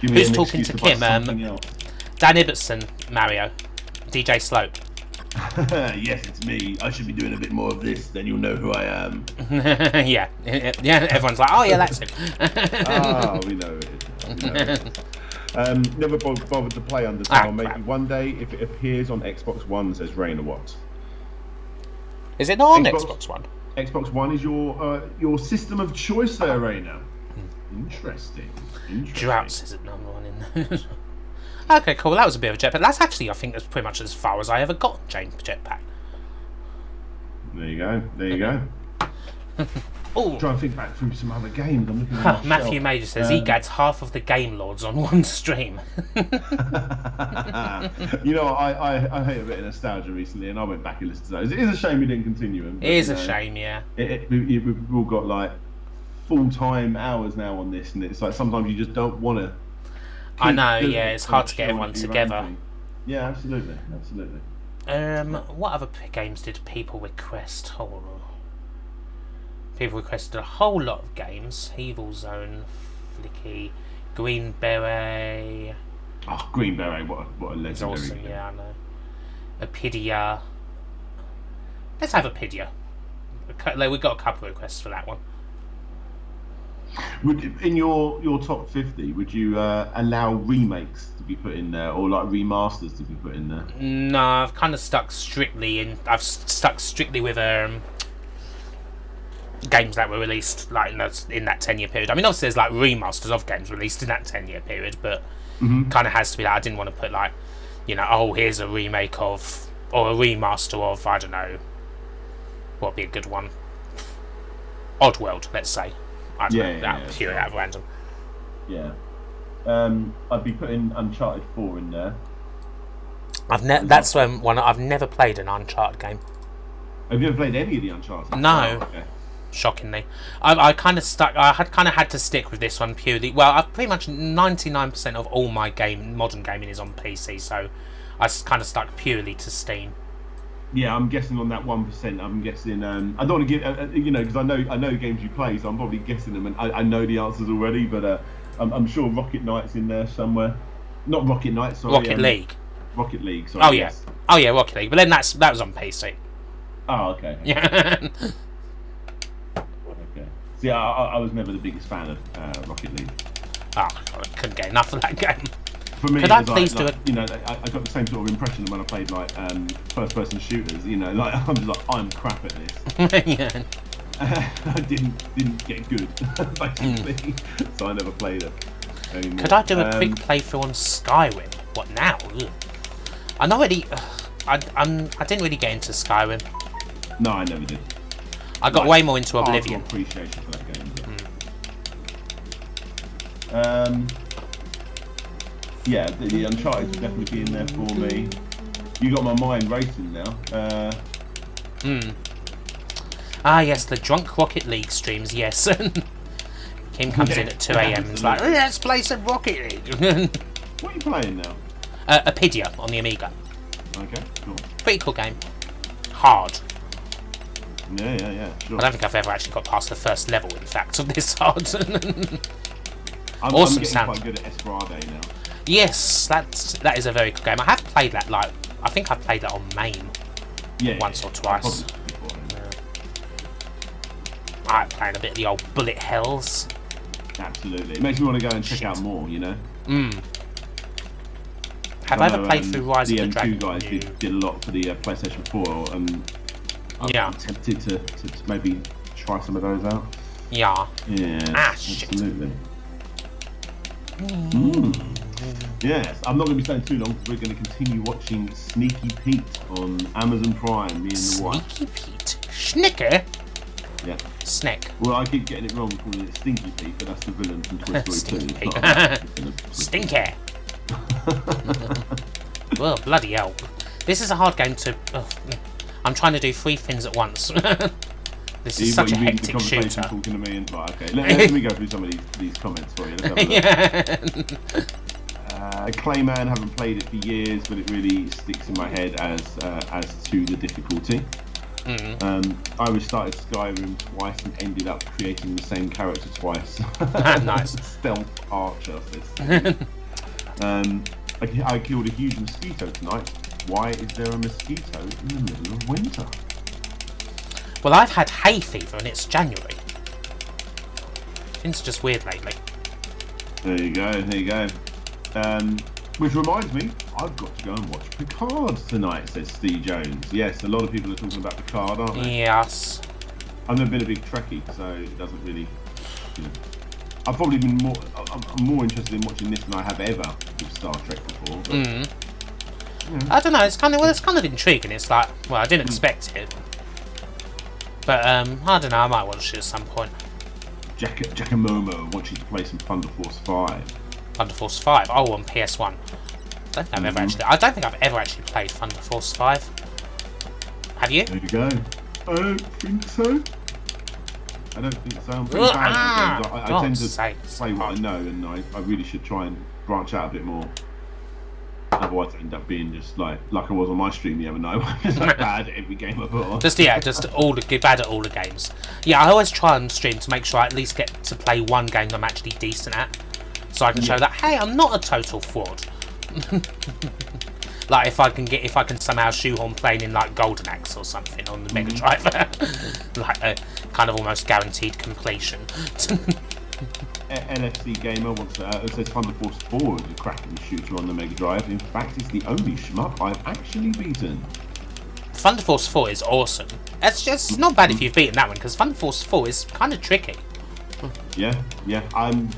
S1: Who's talking to Kim? Dan Ibbotson, Mario, DJ Slope.
S2: Yes, it's me. I should be doing a bit more of this, then you'll know who I am.
S1: Yeah. Everyone's like, oh yeah, that's him.
S2: We know it. Never bothered to play Undertale. Maybe one day if it appears on Xbox One, says Rainer Watts.
S1: Is it not on Xbox One?
S2: Xbox One is your system of choice there, Rainer. Interesting.
S1: Droughts is at number 1 in there. Okay, cool. That was a bit of a jetpack. That's actually, I think, that's pretty much as far as I ever got jetpack.
S2: There you go.
S1: Oh,
S2: Trying to think back through some other games. I'm looking at
S1: Matthew Major says he gets half of the Game Lords on one stream.
S2: You know, I hate a bit of nostalgia recently, and I went back and listened to those. It is a shame we didn't continue them.
S1: It is a shame, yeah.
S2: We've all got like full-time hours now on this, and it's like sometimes you just don't want to.
S1: I know, yeah, it's hard to get everyone together.
S2: Yeah, absolutely.
S1: What other games did people request? Oh, people requested a whole lot of games. Evil Zone, Flicky, Green Beret.
S2: Oh, Green Beret, what a legendary
S1: Awesome,
S2: game.
S1: yeah, I know. Apidia. Let's have Apidia. We got a couple of requests for that one.
S2: In your top 50, would you allow remakes to be put in there, or like remasters to be put in there?
S1: No, I've kind of stuck strictly with games that were released like in that 10-year period. I mean, obviously there's like remasters of games released in that 10-year period, but kind of has to be like, I didn't want to put like, oh, here's a remake of or a remaster of, I don't know, what'd be a good one? Oddworld, let's say. I don't know, pure out of random.
S2: Yeah. I'd be putting Uncharted 4 in there.
S1: That's one I've never played an Uncharted game.
S2: Have you ever played any of the Uncharted?
S1: No.
S2: Oh, okay.
S1: Shockingly, I kind of stuck. I had to stick with this one purely. Well, I've pretty much 99% of all my modern gaming is on PC, so I kind of stuck purely to Steam.
S2: Yeah, I'm guessing on that 1%. I'm guessing. I don't want to give because I know games you play, so I'm probably guessing them, and I know the answers already. But I'm sure Rocket Knight's in there somewhere. Not Rocket Knight, sorry.
S1: Rocket League.
S2: Rocket League. Sorry.
S1: Oh yeah. Oh yeah, Rocket League. But then that was on PC.
S2: Oh okay.
S1: Yeah.
S2: Okay. See, I was never the biggest fan of Rocket League.
S1: Oh, I couldn't get enough of that game.
S2: For me,
S1: could I please do it?
S2: I got the same sort of impression when I played like first-person shooters. Like I'm just like, I'm crap at this.
S1: Yeah.
S2: I didn't get good basically, so I never played it anymore.
S1: Could I do a quick playthrough on Skyrim? What now? Ugh. I didn't really get into Skyrim.
S2: No, I never did.
S1: I got way more into Oblivion.
S2: Appreciation for that game. Yeah, the Uncharted should definitely be in there for me. You got my mind racing now.
S1: Ah yes, the drunk Rocket League streams. Yes. Kim comes in at 2 AM and is like, let's play some Rocket League.
S2: What are you playing now?
S1: Apidia on the Amiga.
S2: Okay, cool.
S1: Pretty cool game. Hard.
S2: Yeah, sure.
S1: I don't think I've ever actually got past the first level, in fact, of this hard.
S2: I'm
S1: Awesome
S2: getting
S1: sound.
S2: quite good at Esperade now.
S1: Yes, that is a very good game. I have played that, I think I've played that on main once or twice. I like playing a bit of the old Bullet Hells.
S2: Absolutely. It makes me want to go and check out more,
S1: Have I ever played through Rise of the Dragon?
S2: The M2 guys did a lot for the PlayStation 4, and I'm tempted to maybe try some of those out.
S1: Yeah.
S2: Yeah, absolutely. Yes, I'm not going to be staying too long because we're going to continue watching Sneaky Pete on Amazon Prime, me and the wife.
S1: Sneaky Pete? Schnicker?
S2: Yeah.
S1: Snick.
S2: Well, I keep getting it wrong calling it Stinky Pete, but that's the villain from Toy Story 2.
S1: Stinker. Well, bloody hell. This is a hard game to... I'm trying to do 3 things at once. This is such a hectic shooter.
S2: Talking to me and, right, okay. Let me go through some of these comments for you. Let's have a look.
S1: Yeah.
S2: Clayman, haven't played it for years, but it really sticks in my head as to the difficulty. I restarted Skyrim twice and ended up creating the same character twice.
S1: Nice.
S2: Stealth archer. I killed a huge mosquito tonight. Why is there a mosquito in the middle of winter?
S1: Well, I've had hay fever and it's January. Things are just weird lately.
S2: There you go. Which reminds me, I've got to go and watch Picard tonight, says Steve Jones. Yes, a lot of people are talking about Picard, aren't they?
S1: Yes.
S2: I've never been a big Trekkie, so it doesn't really... I've probably been I'm more interested in watching this than I have ever with Star Trek before. But,
S1: I don't know, it's kind of intriguing. It's like, well, I didn't expect it. But, I don't know, I might watch it at some point.
S2: Giacomo wants you to play some Thunder Force 5.
S1: Thunder Force 5? Oh, on PS1. I don't think I've ever actually played Thunder Force 5. Have you?
S2: There you go. I don't think so. I'm pretty bad at games. I tend to play what I know, and I really should try and branch out a bit more. Otherwise, I end up being just like I was on my stream the other night. Just like bad at every game I put on.
S1: Just bad at all the games. Yeah, I always try on stream to make sure I at least get to play one game I'm actually decent at, so I can show that, hey, I'm not a total fraud. Like if I can somehow shoehorn playing in like Golden Axe or something on the Mega Drive, like a kind of almost guaranteed completion.
S2: LFC Gamer wants says Thunder Force 4 is a cracking shooter on the Mega Drive. In fact, it's the only shmup I've actually beaten.
S1: Thunder Force 4 is awesome. It's just not bad if you've beaten that one, because Thunder Force 4 is kind of tricky.
S2: Yeah. I'm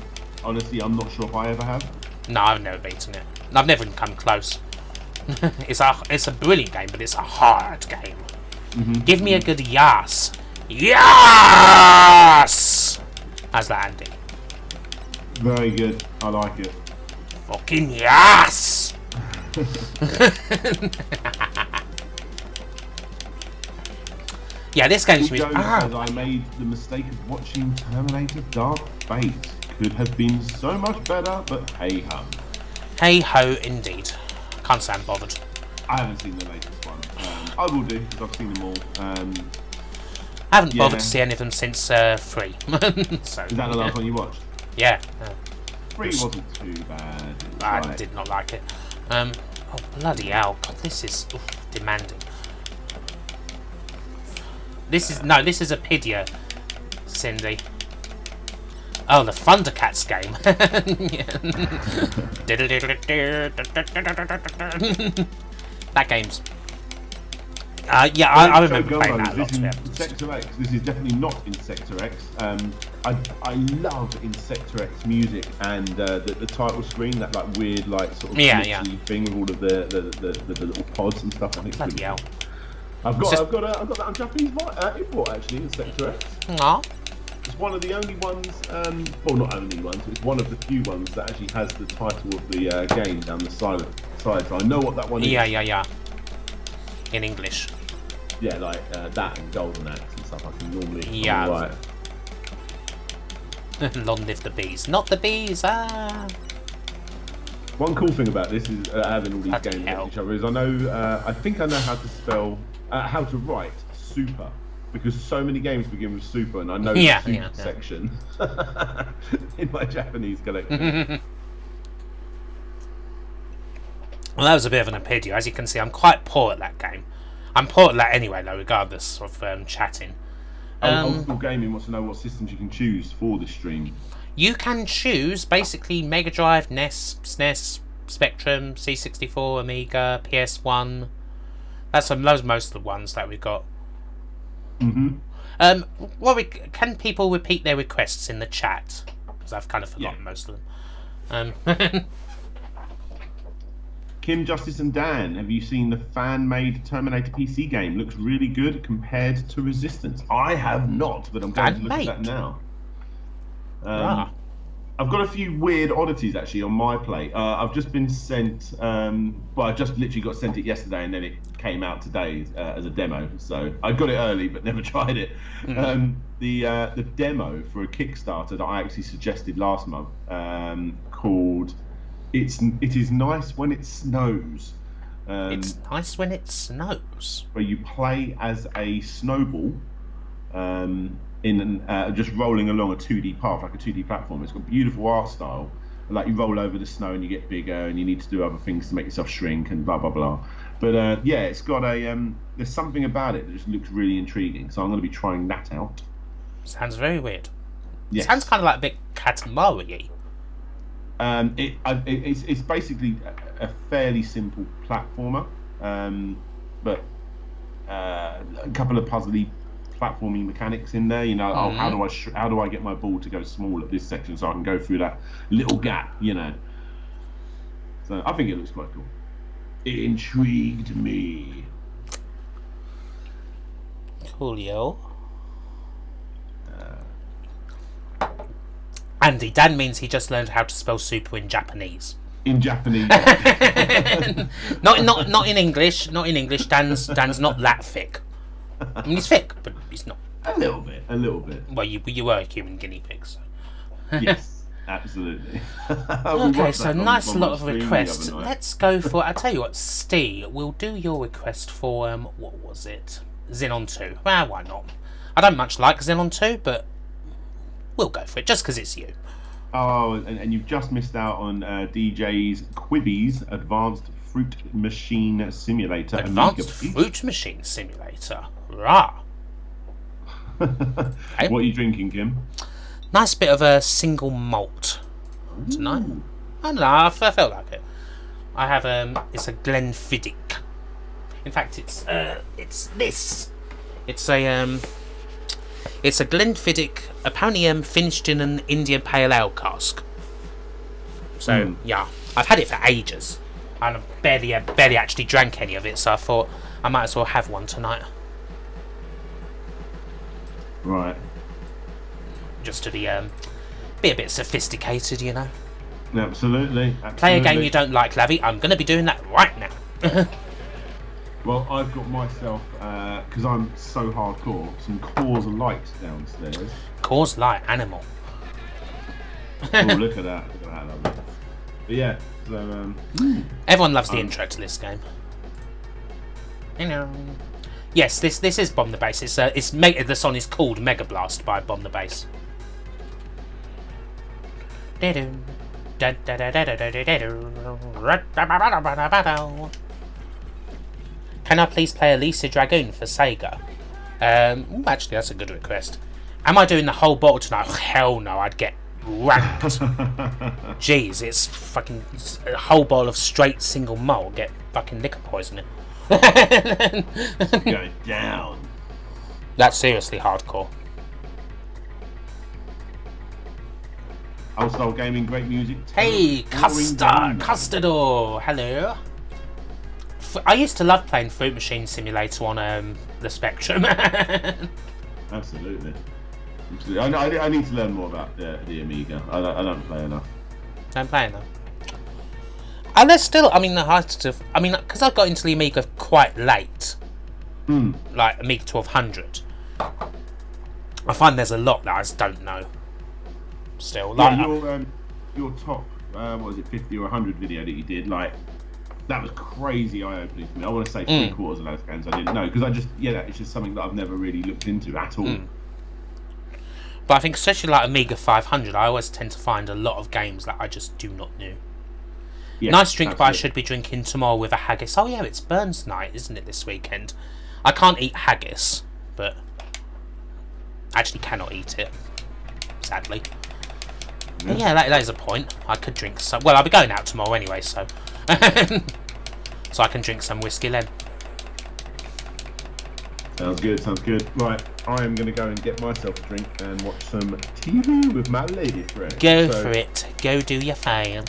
S2: not sure if I ever have.
S1: No, I've never beaten it. I've never even come close. It's a brilliant game, but it's a hard game. Give me a good yas. Yes! How's that, Andy?
S2: Very good. I like it.
S1: Fucking yes! Yeah, this game's
S2: I made the mistake of watching Terminator Dark Fate. Could have been so much better, but hey ho.
S1: Hey ho, indeed. Can't say I'm bothered.
S2: I haven't seen the latest one. I will do, because I've seen them all.
S1: I haven't bothered to see any of them since 3. So,
S2: is that the last one you watched?
S1: Yeah.
S2: 3 wasn't too bad.
S1: I did not like it. Oh, bloody hell. God, this is demanding. This is a Pidia, Cindy. Oh, the Thundercats game. That game's... yeah, I remember playing that a lot.
S2: Sector X. This is definitely not in Sector X. I love in Sector X music and the title screen, that like weird like sort of thing with all of the little pods and stuff. I think
S1: bloody hell.
S2: I've got that on Japanese import actually in Sector X.
S1: Aww.
S2: It's one of the only ones, well, not only ones, it's one of the few ones that actually has the title of the game down the side, so I know what that one is.
S1: Yeah. In English.
S2: Yeah, like that and Golden Axe and stuff I can normally...
S1: Yeah.
S2: Right.
S1: Long live the bees. Not the bees,
S2: One cool thing about this is having all these games against each other is I think I know how to spell, how to write super. Because so many games begin with super, and I know the super section in my Japanese collection.
S1: Well, that was a bit of an opinion. As you can see, I'm quite poor at that game. I'm poor at that anyway, though, regardless of chatting.
S2: Old School Gaming wants to know what systems you can choose for this stream.
S1: You can choose, basically, Mega Drive, NES, SNES, Spectrum, C64, Amiga, PS1. Those are most of the ones that we've got. Can people repeat their requests in the chat? Because I've kind of forgotten most of them.
S2: Kim, Justice and Dan, have you seen the fan-made Terminator PC game? Looks really good compared to Resistance. I have not, but I'm going to look at that now. I've got a few weird oddities actually on my plate. I've just been sent, I just literally got sent it yesterday and then it came out today as a demo. So I got it early but never tried it. The demo for a Kickstarter that I actually suggested last month called It Is Nice When It Snows.
S1: It's nice when it snows.
S2: Where you play as a snowball just rolling along a 2D path, like a 2D platform. It's got beautiful art style. Like you roll over the snow and you get bigger, and you need to do other things to make yourself shrink and blah blah blah. But it's got there's something about it that just looks really intriguing. So I'm going to be trying that out.
S1: Sounds very weird.
S2: Yes.
S1: Sounds kind of like a bit Katamari-y.
S2: It's basically a fairly simple platformer, but a couple of puzzly platforming mechanics in there. You know, how do I get my ball to go small at this section so I can go through that little gap? You know, so I think it looks quite cool. It intrigued me.
S1: Coolio. Andy, Dan means he just learned how to spell super in Japanese.
S2: In Japanese.
S1: not in English. Not in English. Dan's not that thick. I mean, he's thick, but he's not.
S2: A little bit.
S1: Well, you were a human guinea pig, so.
S2: Yes. Absolutely.
S1: Okay, so nice lot of requests. Let's go for. I tell you what, Steve, we'll do your request for what was it? Xenon 2. Well, why not? I don't much like Xenon 2, but we'll go for it just because it's you.
S2: Oh, and you've just missed out on DJ's Quibi's Advanced Fruit Machine Simulator.
S1: Advanced Fruit Machine Simulator. Rah.
S2: Okay. What are you drinking, Kim?
S1: Nice bit of a single malt tonight. I don't know, I felt like it. I have it's a Glenfiddich. In fact, it's this. It's a Glenfiddich, apparently finished in an Indian Pale Ale cask. So yeah, I've had it for ages, and I've barely actually drank any of it. So I thought I might as well have one tonight.
S2: Right.
S1: Just to be a bit sophisticated, you know.
S2: Absolutely.
S1: Play a game you don't like, Lavi. I'm going to be doing that right now.
S2: Well, I've got myself, because I'm so hardcore, some Coors Light downstairs.
S1: Coors Light, animal.
S2: Oh, look at that. Look at that, lovely. But yeah, so...
S1: Everyone loves the intro to this game. You know. Yes, this is Bomb the Bass. The song is called Mega Blast by Bomb the Bass. Can I please play Elisa Dragoon for Sega? Actually, that's a good request. Am I doing the whole bottle tonight? Oh, hell no, I'd get ranked. Jeez, it's fucking a whole bottle of straight single malt. Get fucking liquor poisoning.
S2: Going down.
S1: That's seriously hardcore.
S2: Old style gaming, great music.
S1: Hey, Custardor, hello. I used to love playing Fruit Machine Simulator on the Spectrum.
S2: Absolutely. I need to learn more about the Amiga. I don't play enough.
S1: Don't play enough. And there's still, because I got into the Amiga quite late, like Amiga 1200, I find there's a lot that I just don't know. Still, like
S2: your top, what was it, 50 or 100 video that you did, like that was crazy eye-opening for me. I want to say 3/4 of those games I didn't know because it's just something that I've never really looked into at all.
S1: But I think especially like Amiga 500, I always tend to find a lot of games that I just do not know. Yeah, nice drink, absolutely. But I should be drinking tomorrow with a haggis. Oh yeah, it's Burns night, isn't it, this weekend? I can't eat haggis, but I actually cannot eat it, sadly. But yeah, that is a point. I could drink some. Well, I'll be going out tomorrow anyway, so so I can drink some whiskey then.
S2: Sounds good. Right, I am going to go and get myself a drink and watch some TV with my lady friend.
S1: Go for it. Go do your thing.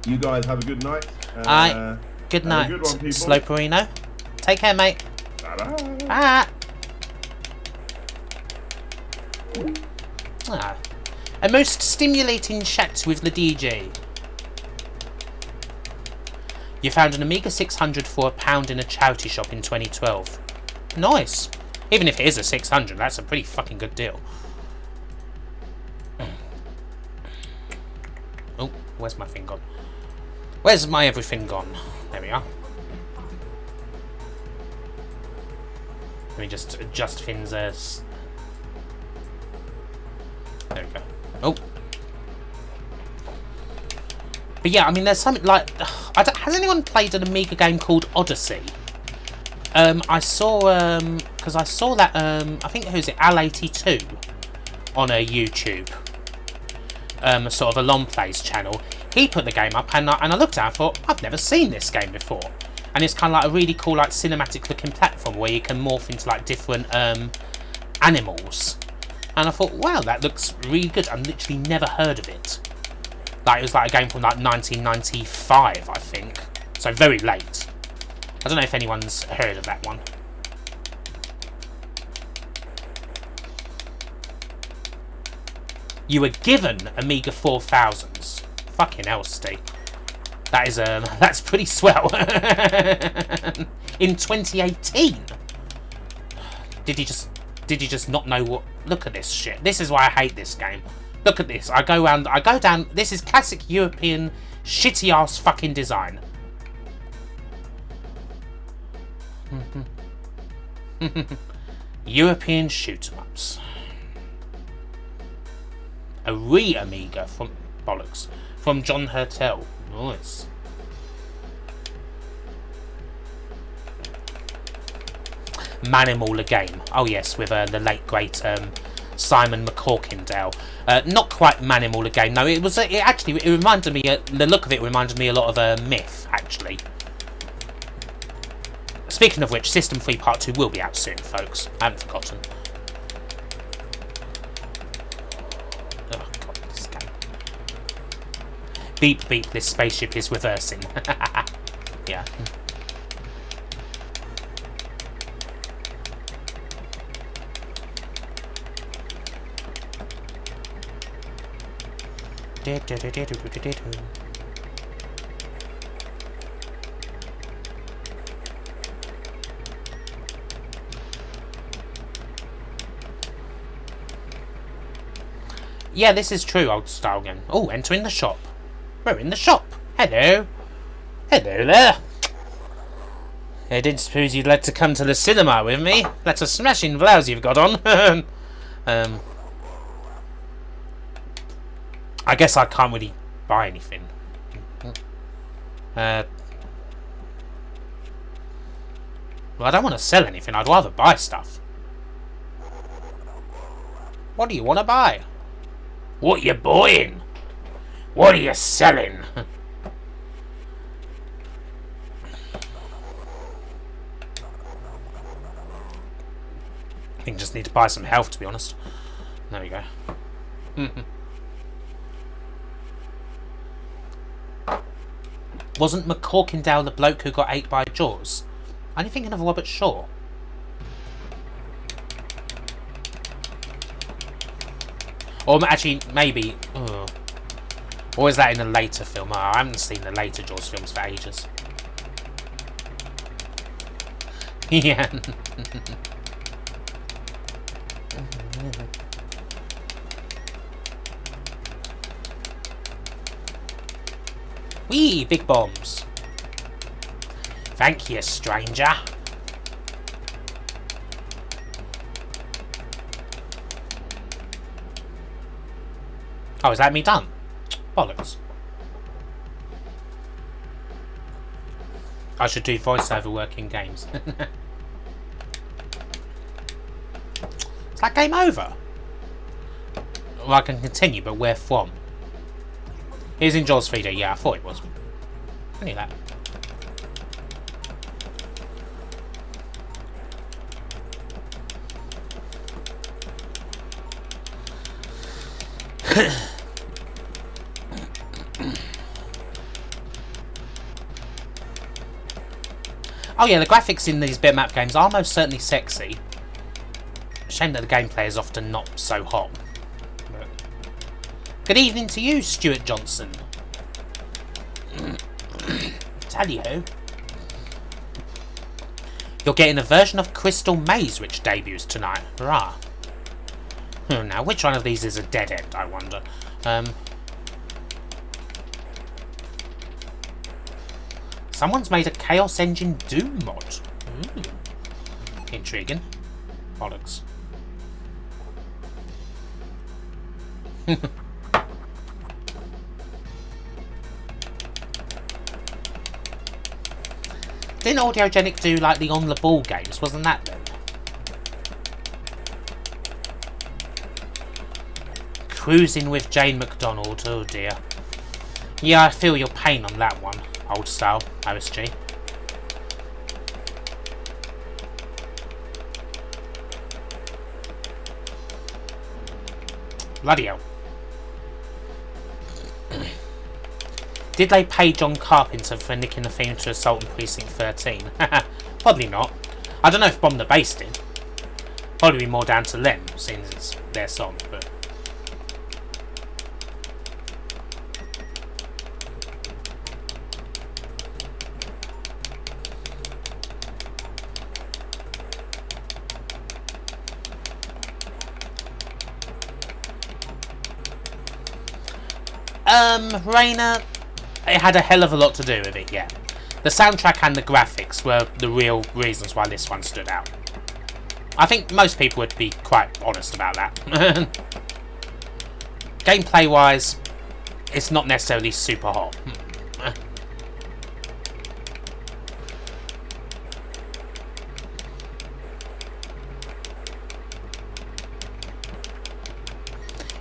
S2: You guys have a good night.
S1: Good night, Sloperino. Take care, mate.
S2: Bye-bye.
S1: Bye. A most stimulating chat with the DJ. You found an Amiga 600 for £1 in a charity shop in 2012. Nice. Even if it is a 600, that's a pretty fucking good deal. Oh, where's my thing gone? Where's my everything gone? There we are. Let me just adjust things as... There we go. Oh. But yeah, I mean, there's something like... has anyone played an Amiga game called Odyssey? I saw... because I saw that... I think, who's it? Al82 on a YouTube. Sort of a long plays channel. He put the game up and I looked at it and thought, I've never seen this game before. And it's kind of like a really cool, like, cinematic looking platform where you can morph into, like, different animals. And I thought, wow, that looks really good. I've literally never heard of it. Like, it was like a game from like 1995, I think. So very late. I don't know if anyone's heard of that one. You were given Amiga 4000s. Fucking hell, Steve. That is that's pretty swell. In 2018. Did you just not know what? Look at this shit. This is why I hate this game. Look at this. I go down. This is classic European shitty ass fucking design. European shoot 'em ups. A Amiga from bollocks from John Hertel. Nice. Manimal, a game. Oh yes, with the late great Simon McCorkindale. Not quite Manimal, a game. No, it was. It reminded me. The look of it reminded me a lot of Myth, actually. Speaking of which, System 3 Part 2 will be out soon, folks. I haven't forgotten. Oh god, this game. Beep beep, this spaceship is reversing. Yeah. Yeah, this is true, old style game. Oh, entering the shop. We're in the shop. Hello. Hello there. I didn't suppose you'd like to come to the cinema with me. That's a smashing blouse you've got on. I guess I can't really buy anything. Well, I don't want to sell anything. I'd rather buy stuff. What do you want to buy? What you buying? What are you selling? I think I just need to buy some health, to be honest. There we go. Wasn't McCorkindale the bloke who got ate by Jaws? Are you thinking of Robert Shaw? Or actually, maybe... Or is that in a later film? Oh, I haven't seen the later Jaws films for ages. Yeah. Wee, big bombs. Thank you, stranger. Oh, is that me done? Bollocks. I should do voiceover work in games. Is that game over? Well, I can continue, but where from? Here's in Jaws 3D. Yeah, I thought it was. I knew that. Oh yeah, the graphics in these bitmap games are most certainly sexy. Shame that the gameplay is often not so hot. But... Good evening to you, Stuart Johnson. Tally ho. You're getting a version of Crystal Maze which debuts tonight. Hurrah. Now, which one of these is a dead end, I wonder? Someone's made a Chaos Engine Doom mod. Intriguing. Bollocks. Didn't Audiogenic do like the On the Ball games? Wasn't that them? Cruising with Jane McDonald. Oh dear. Yeah, I feel your pain on that one. Old style, OSG. Bloody hell. Did they pay John Carpenter for nicking the theme to Assault on Precinct 13? Probably not. I don't know if Bomb the Bass did. Probably be more down to them, seeing as it's their song, but... Rainer, it had a hell of a lot to do with it, yeah. The soundtrack and the graphics were the real reasons why this one stood out. I think most people would be quite honest about that. Gameplay-wise, it's not necessarily super hot.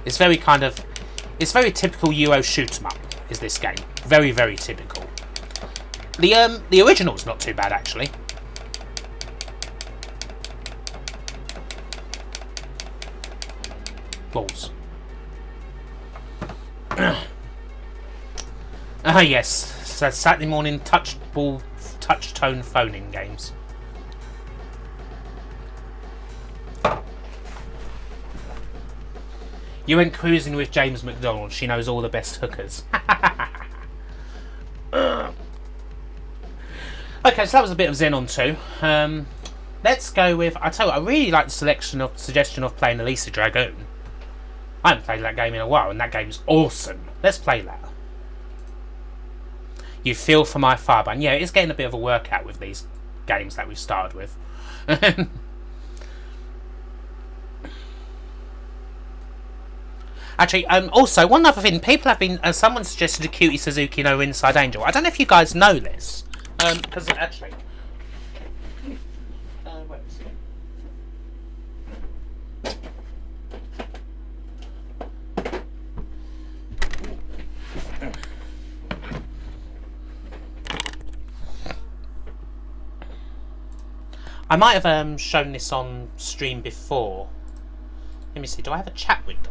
S1: It's very it's very typical Euro shoot 'em up, is this game. Very, very typical. The original's not too bad, actually. Balls. Ah, yes. So Saturday morning touch tone phone-in games. You went cruising with James McDonald. She knows all the best hookers. Okay, so that was a bit of Xenon 2. Let's go with... I tell you what, I really like the suggestion of playing Elisa Dragoon. I haven't played that game in a while, and that game's awesome. Let's play that. You Feel for My Fire. And yeah, it's getting a bit of a workout with these games that we've started with. Actually, also, one other thing. People have been... someone suggested a Cutie Suzuki No Inside Angel. I don't know if you guys know this. Because actually... where is it? I might have shown this on stream before. Let me see. Do I have a chat window?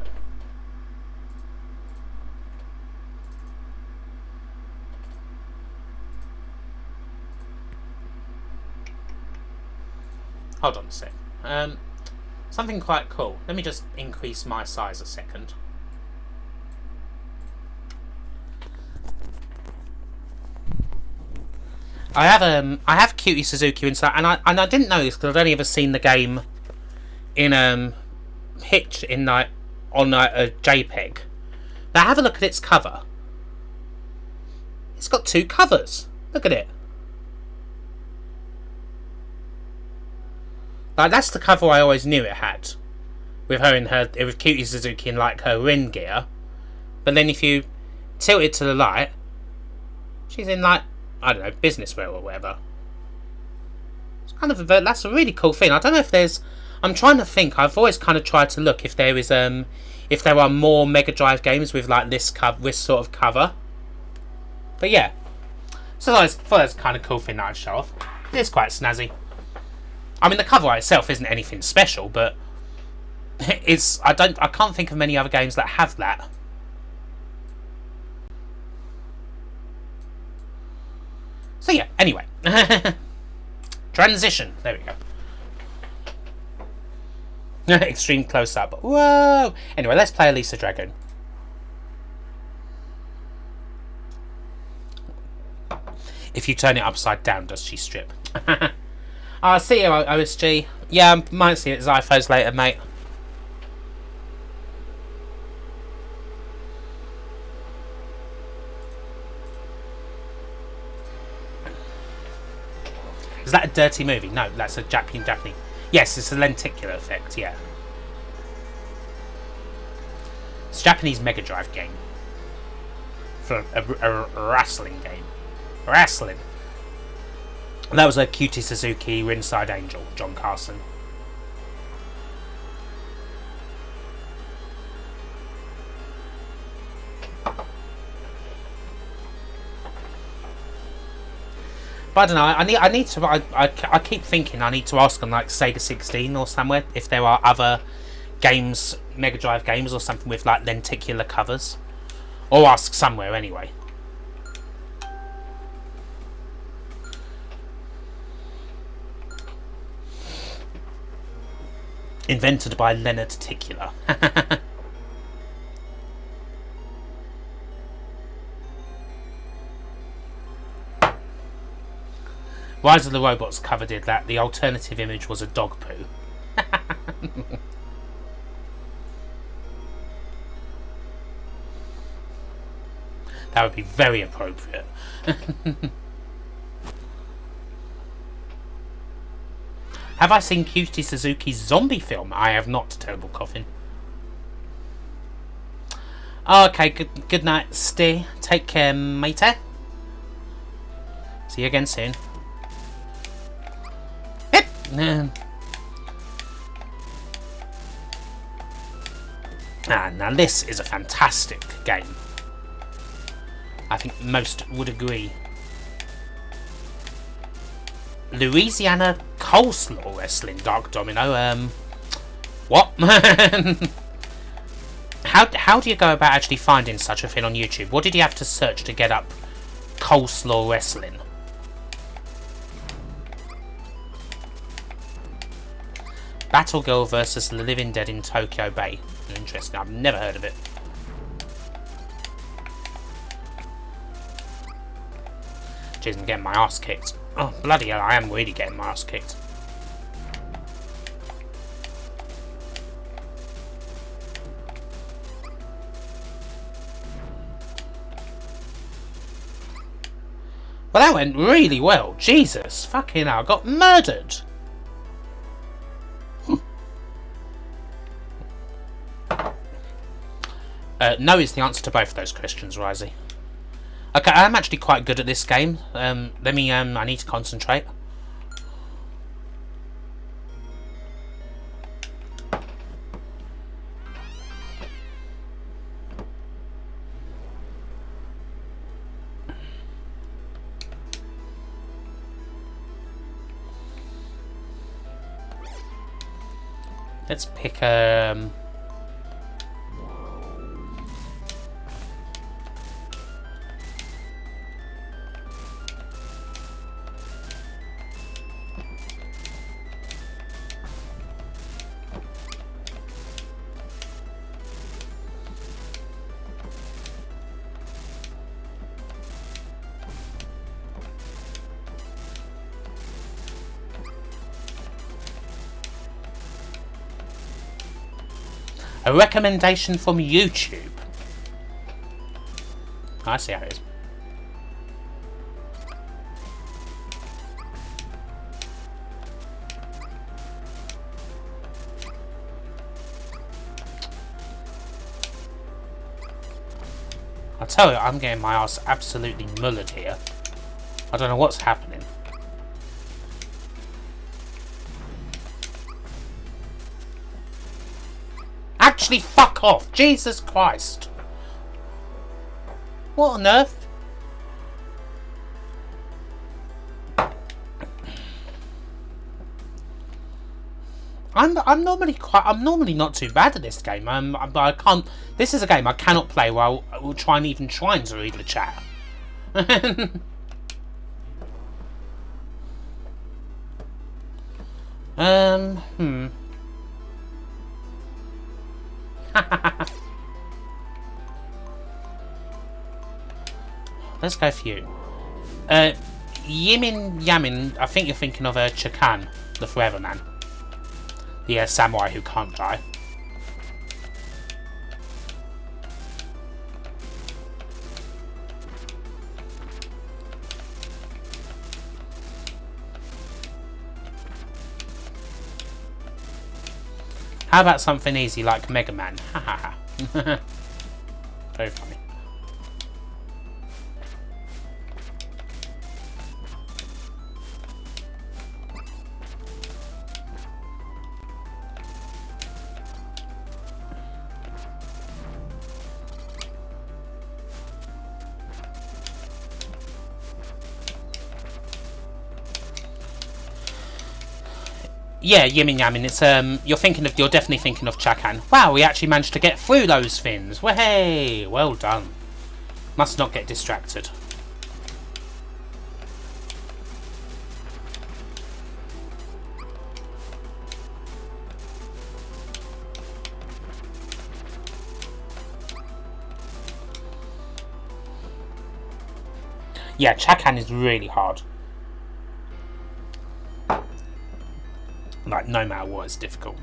S1: Hold on a sec. Something quite cool. Let me just increase my size a second. I have Cutie Suzuki inside, and I didn't know this because I'd only ever seen the game in pitch in on a JPEG. Now have a look at its cover. It's got two covers. Look at it. Like, that's the cover I always knew it had, with her with Cutie Suzuki in like her Rin gear. But then if you tilt it to the light, she's in like, I don't know, business wear or whatever. It's kind of that's a really cool thing. I don't know if there's. I'm trying to think. I've always kind of tried to look if there is if there are more Mega Drive games with like this sort of cover. But yeah, so I thought that's kind of cool thing that I'd show off. It's quite snazzy. I mean, the cover itself isn't anything special, but it's I can't think of many other games that have that. So yeah, anyway. Transition. There we go. Extreme close up. Whoa! Anyway, let's play Elisa Dragoon. If you turn it upside down, does she strip? I'll see you, OSG. Yeah, I might see it as iPhones later, mate. Is that a dirty movie? No, that's a Japanese. Yes, it's a lenticular effect, yeah. It's a Japanese Mega Drive game. For a wrestling game. Wrestling. And that was a Cutie Suzuki Ringside Angel, John Carson. But I don't know. I need to. I keep thinking I need to ask on like Sega 16 or somewhere if there are other games, Mega Drive games or something with like lenticular covers, or ask somewhere anyway. Invented by Leonard Ticular. Rise of the Robots cover did that. The alternative image was a dog poo. That would be very appropriate. Have I seen Cutie Suzuki's zombie film? I have not. Terrible coughing. Okay, good night, Steve. Take care, matey. See you again soon. Now this is a fantastic game. I think most would agree. Louisiana Coleslaw Wrestling, Dark Domino. What? How do you go about actually finding such a thing on YouTube? What did you have to search to get up Coleslaw Wrestling? Battlegirl versus the Living Dead in Tokyo Bay. Interesting, I've never heard of it. Jeez, I'm getting my ass kicked. Oh, bloody hell, I am really getting my ass kicked. Well, that went really well. Jesus, fucking hell, I got murdered. No is the answer to both of those questions, Risey. Okay, I'm actually quite good at this game. I need to concentrate. Let's pick a recommendation from YouTube. I see how it is. I tell you, I'm getting my ass absolutely mullered here. I don't know what's happening. Actually, fuck off! Jesus Christ! What on earth? I'm normally not too bad at this game. But I can't. This is a game I cannot play while trying to read the chat. Let's go for you. Yimin Yamin, I think you're thinking of Chakan, the Forever Man. The samurai who can't die. How about something easy like Mega Man? Ha ha ha. Very funny. Yeah, Yimin Yamin, it's you're definitely thinking of Chakan. Wow, we actually managed to get through those fins. Way, well done. Must not get distracted. Yeah, Chakan is really hard. Like, no matter what, it's difficult.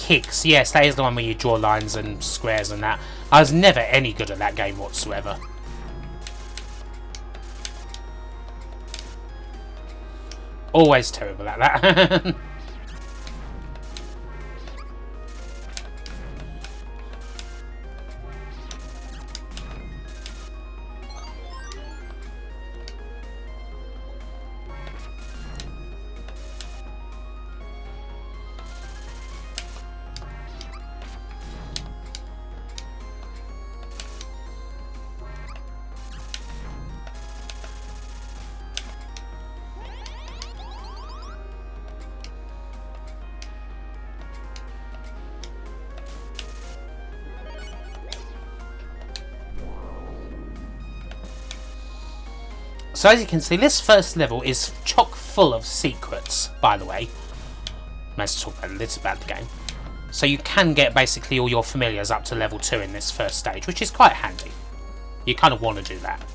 S1: Kicks, yes, that is the one where you draw lines and squares and that. I was never any good at that game whatsoever. Always terrible at that. So as you can see, this first level is chock full of secrets, by the way. Let's talk a little about the game. So you can get basically all your familiars up to level 2 in this first stage, which is quite handy. You kind of want to do that.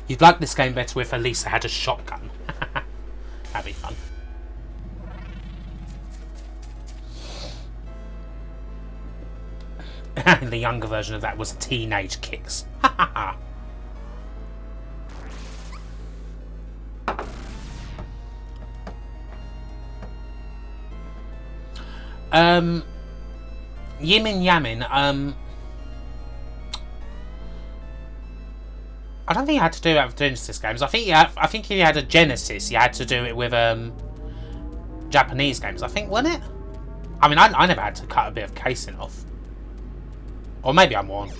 S1: You'd like this game better if Elisa had a shotgun. That'd be fun. The younger version of that was Teenage Kicks. Yimin Yamin, I don't think you had to do it with Genesis games. I think if you had a Genesis, you had to do it with Japanese games. I think, wasn't it? I mean, I never had to cut a bit of casing off, or maybe I'm wrong.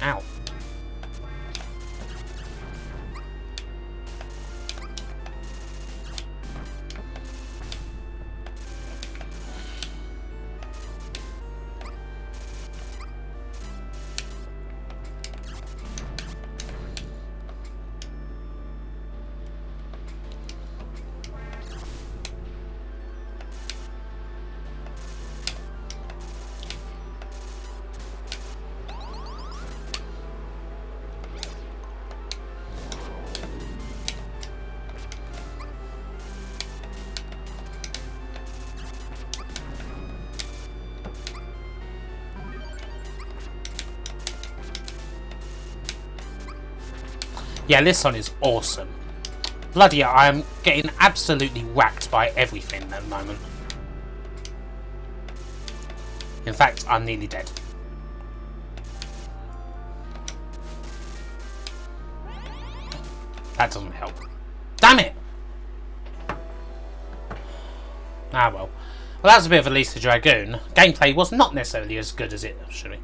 S1: Ow. Yeah, this one is awesome. Bloody hell, I am getting absolutely whacked by everything at the moment. In fact, I'm nearly dead. That doesn't help. Damn it! Ah well. Well, that was a bit of Elisa Dragoon. Gameplay was not necessarily as good as it should be.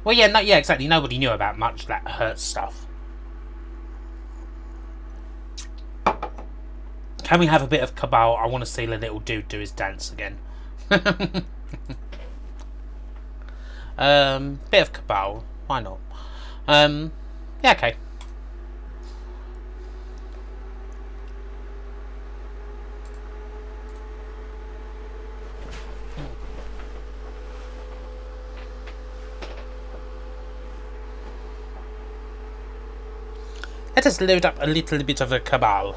S1: Well, yeah, yeah, exactly. Nobody knew about much that hurt stuff. Can we have a bit of Cabal? I want to see the little dude do his dance again. Bit of Cabal. Why not? Yeah, okay. Let us load up a little bit of a Cabal.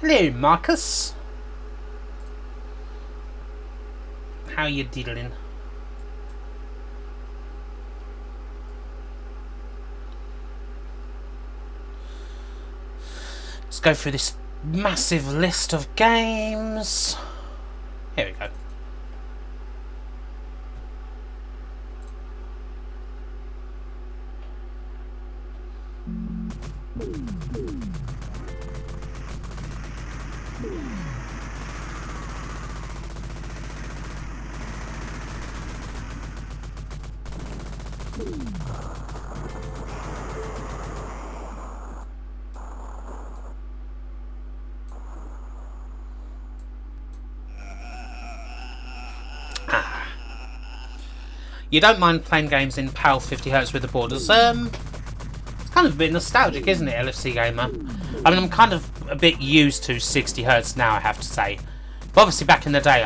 S1: Hello, Marcus. How you diddling? Let's go through this massive list of games. Here we go. You don't mind playing games in PAL 50Hz with the borders. It's kind of a bit nostalgic, isn't it, LFC Gamer? I mean, I'm kind of a bit used to 60Hz now, I have to say. But obviously, back in the day,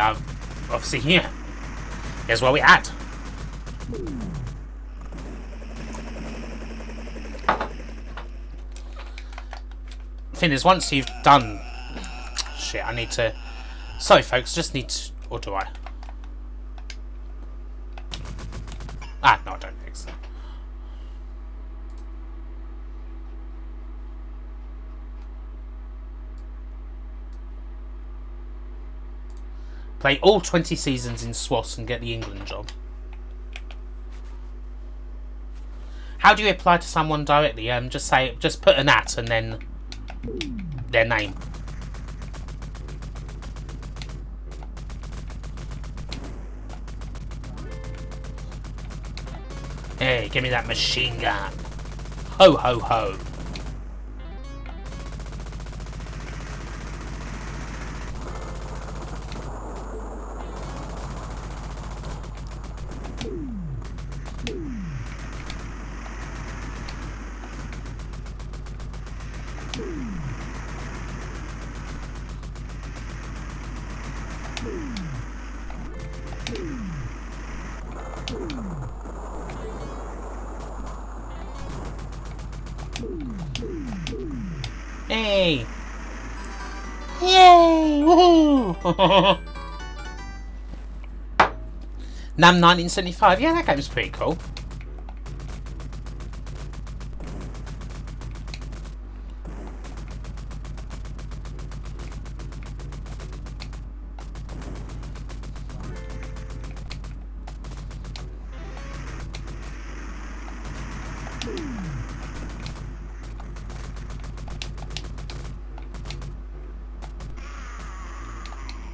S1: here's what we had. The thing is, once you've done... Shit, I need to... Sorry, folks, just need to... Or do I? Ah, no, I don't think so. Play all 20 seasons in SWAS and get the England job. How do you apply to someone directly? Just put an @ and then their name. Hey, give me that machine gun. Ho, ho, ho. Hey! Yay! Woohoo! Nam 1975. Yeah, that game's pretty cool.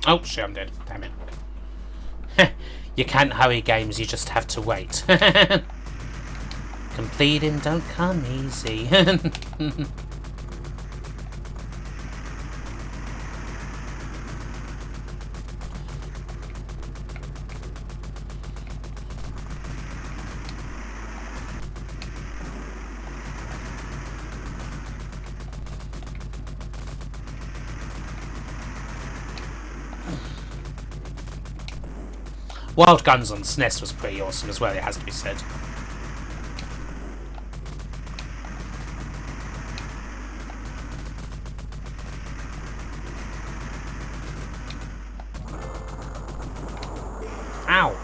S1: Oh shit, I'm dead. Damn it. You can't hurry games, you just have to wait. Completing don't come easy. Wild Guns on SNES was pretty awesome as well, it has to be said. Ow!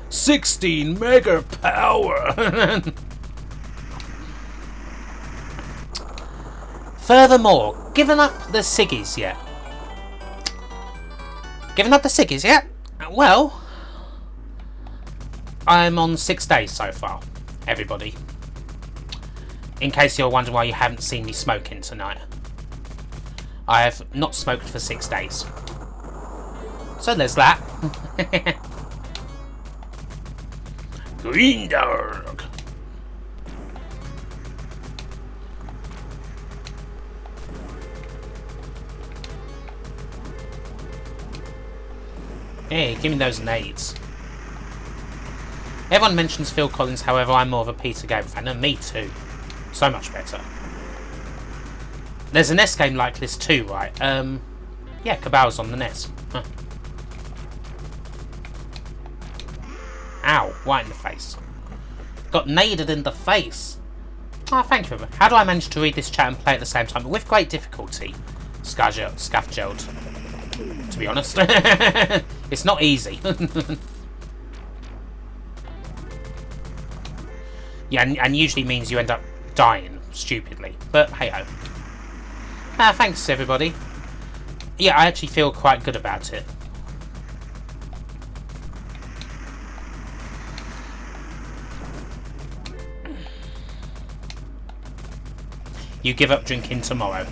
S1: 16 mega power! Furthermore, given up the ciggies yet? Given up the ciggies yet? Well, I'm on 6 days so far, everybody. In case you're wondering why you haven't seen me smoking tonight. I have not smoked for 6 days. So there's that. Green dog. Hey, give me those nades. Everyone mentions Phil Collins, however, I'm more of a Peter Gabriel fan. And me too. So much better. There's a NES game like this too, right? Yeah, Cabal's on the NES. Huh. Ow, right in the face. Got naded in the face. Oh, thank you. How do I manage to read this chat and play at the same time? With great difficulty. Scuffgelled. To be honest. It's not easy. Yeah, and usually means you end up dying stupidly. But hey-ho. Thanks, everybody. Yeah, I actually feel quite good about it. You give up drinking tomorrow.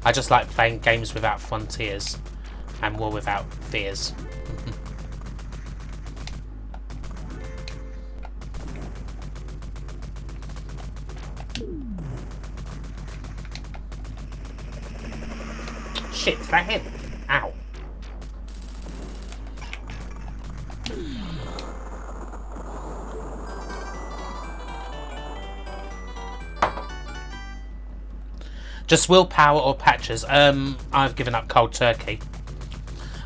S1: I just like playing games without frontiers and war without fears. Shit, is that him? Ow. Just willpower or patches? I've given up cold turkey.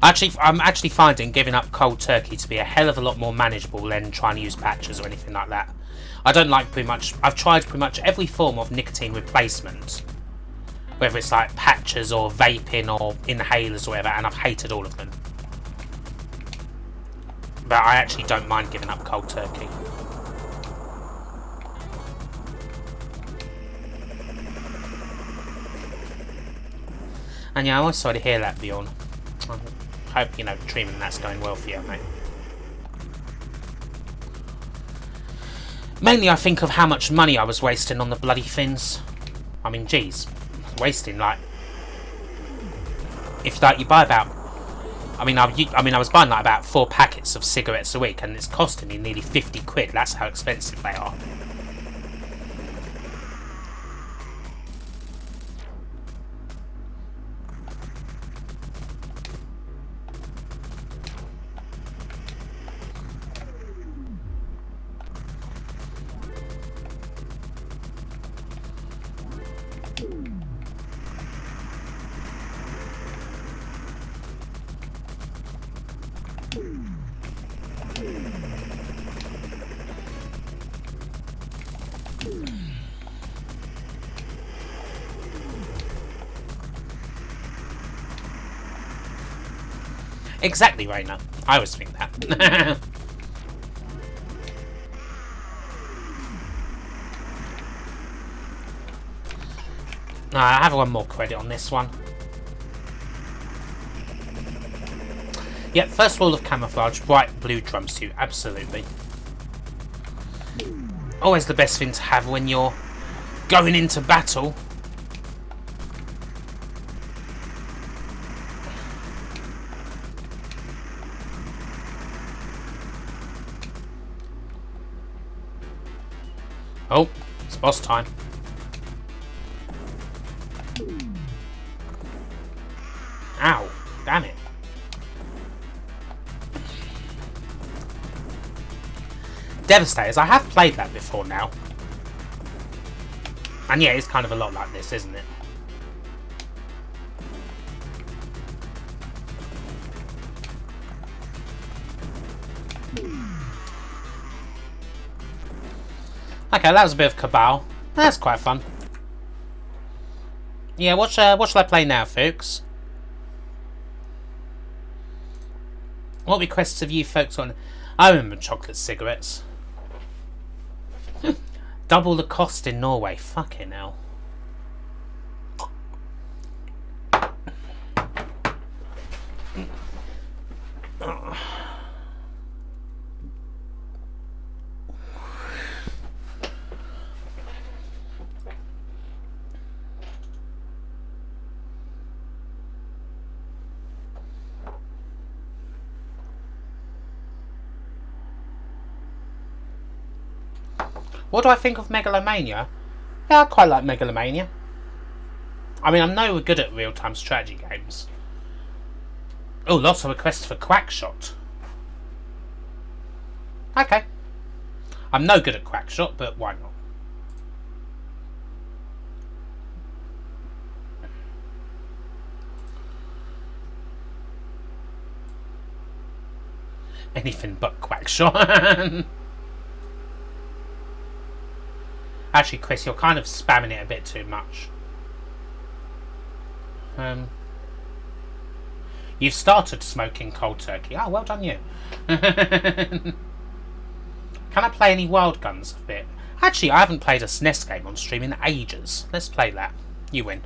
S1: I'm actually finding giving up cold turkey to be a hell of a lot more manageable than trying to use patches or anything like that. I don't like pretty much... I've tried pretty much every form of nicotine replacement. Whether it's like patches or vaping or inhalers or whatever, and I've hated all of them. But I actually don't mind giving up cold turkey. And yeah, I'm always sorry to hear that, Bjorn. I hope, you know, treatment that's going well for you, mate. Mainly I think of how much money I was wasting on the bloody things. I mean, geez. Wasting, like... If, like, you buy about... I mean, I was buying, like, about 4 packets of cigarettes a week, and it's costing me nearly 50 quid. That's how expensive they are. Exactly, Rainer. I always think that. I have one more credit on this one. Yep, first rule of camouflage, bright blue drum suit, absolutely. Always the best thing to have when you're going into battle. Oh, it's boss time. Ow, damn it. Devastators, I have played that before now. And yeah, it's kind of a lot like this, isn't it? Okay, that was a bit of Cabal. That's quite fun. Yeah, what shall I play now, folks? What requests have you folks on? I remember chocolate cigarettes. Double the cost in Norway. Fucking hell. What do I think of Megalomania? Yeah, I quite like Megalomania. I mean, I'm no good at real-time strategy games. Oh, lots of requests for Quackshot. Okay. I'm no good at Quackshot, but why not? Anything but Quackshot. Actually, Chris, you're kind of spamming it a bit too much. You've started smoking cold turkey. Oh, well done you. Can I play any Wild Guns a bit? Actually, I haven't played a SNES game on stream in ages. Let's play that. You win.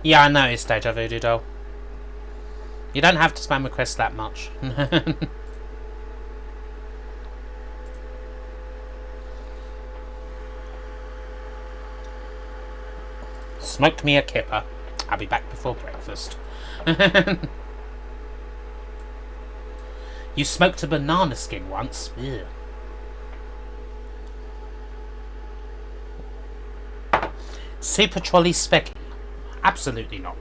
S1: Yeah, I noticed, Deja Voodoo Doll. You don't have to spam requests that much. Smoked me a kipper. I'll be back before breakfast. You smoked a banana skin once? Ew. Super Trolley Specky? Absolutely not.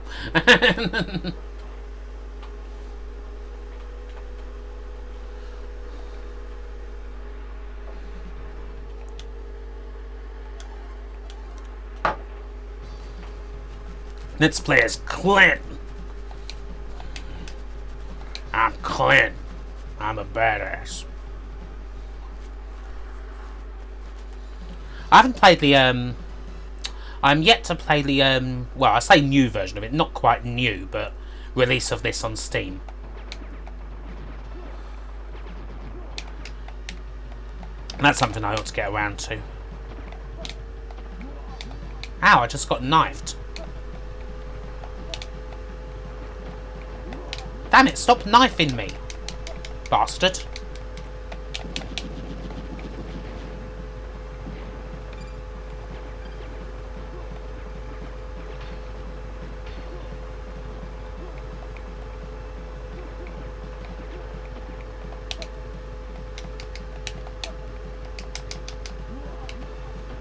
S1: Let's play as Clint. I'm Clint. I'm a badass. I haven't played the I'm yet to play the well, I say new version of it, not quite new, but release of this on Steam. And that's something I ought to get around to. Ow, I just got knifed. Damn it, stop knifing me, bastard.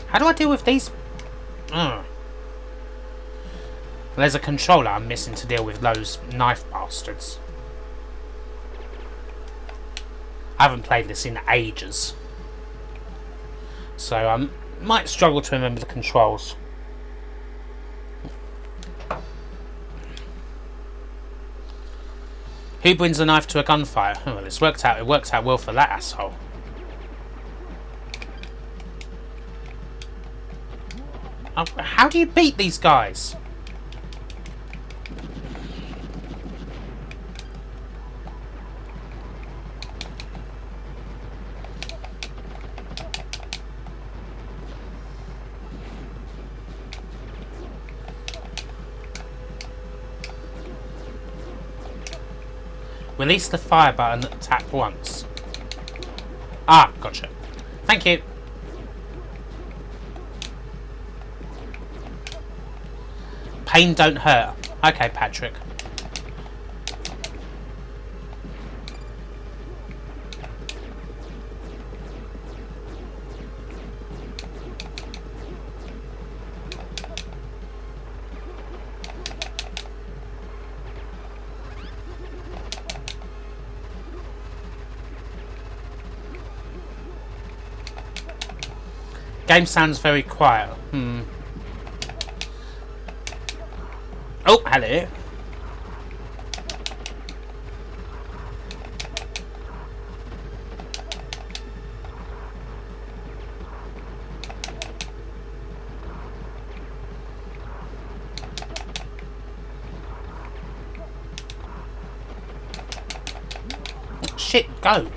S1: How do I deal with these? There's a controller I'm missing to deal with those knife bastards. I haven't played this in ages, so I might struggle to remember the controls. Who brings a knife to a gunfire? Oh, well, it worked out well for that asshole. Oh, how do you beat these guys? Release the fire button, tap once. Ah, gotcha. Thank you. Pain don't hurt. Okay, Patrick. Game sounds very quiet. Oh, hello. Shit, go.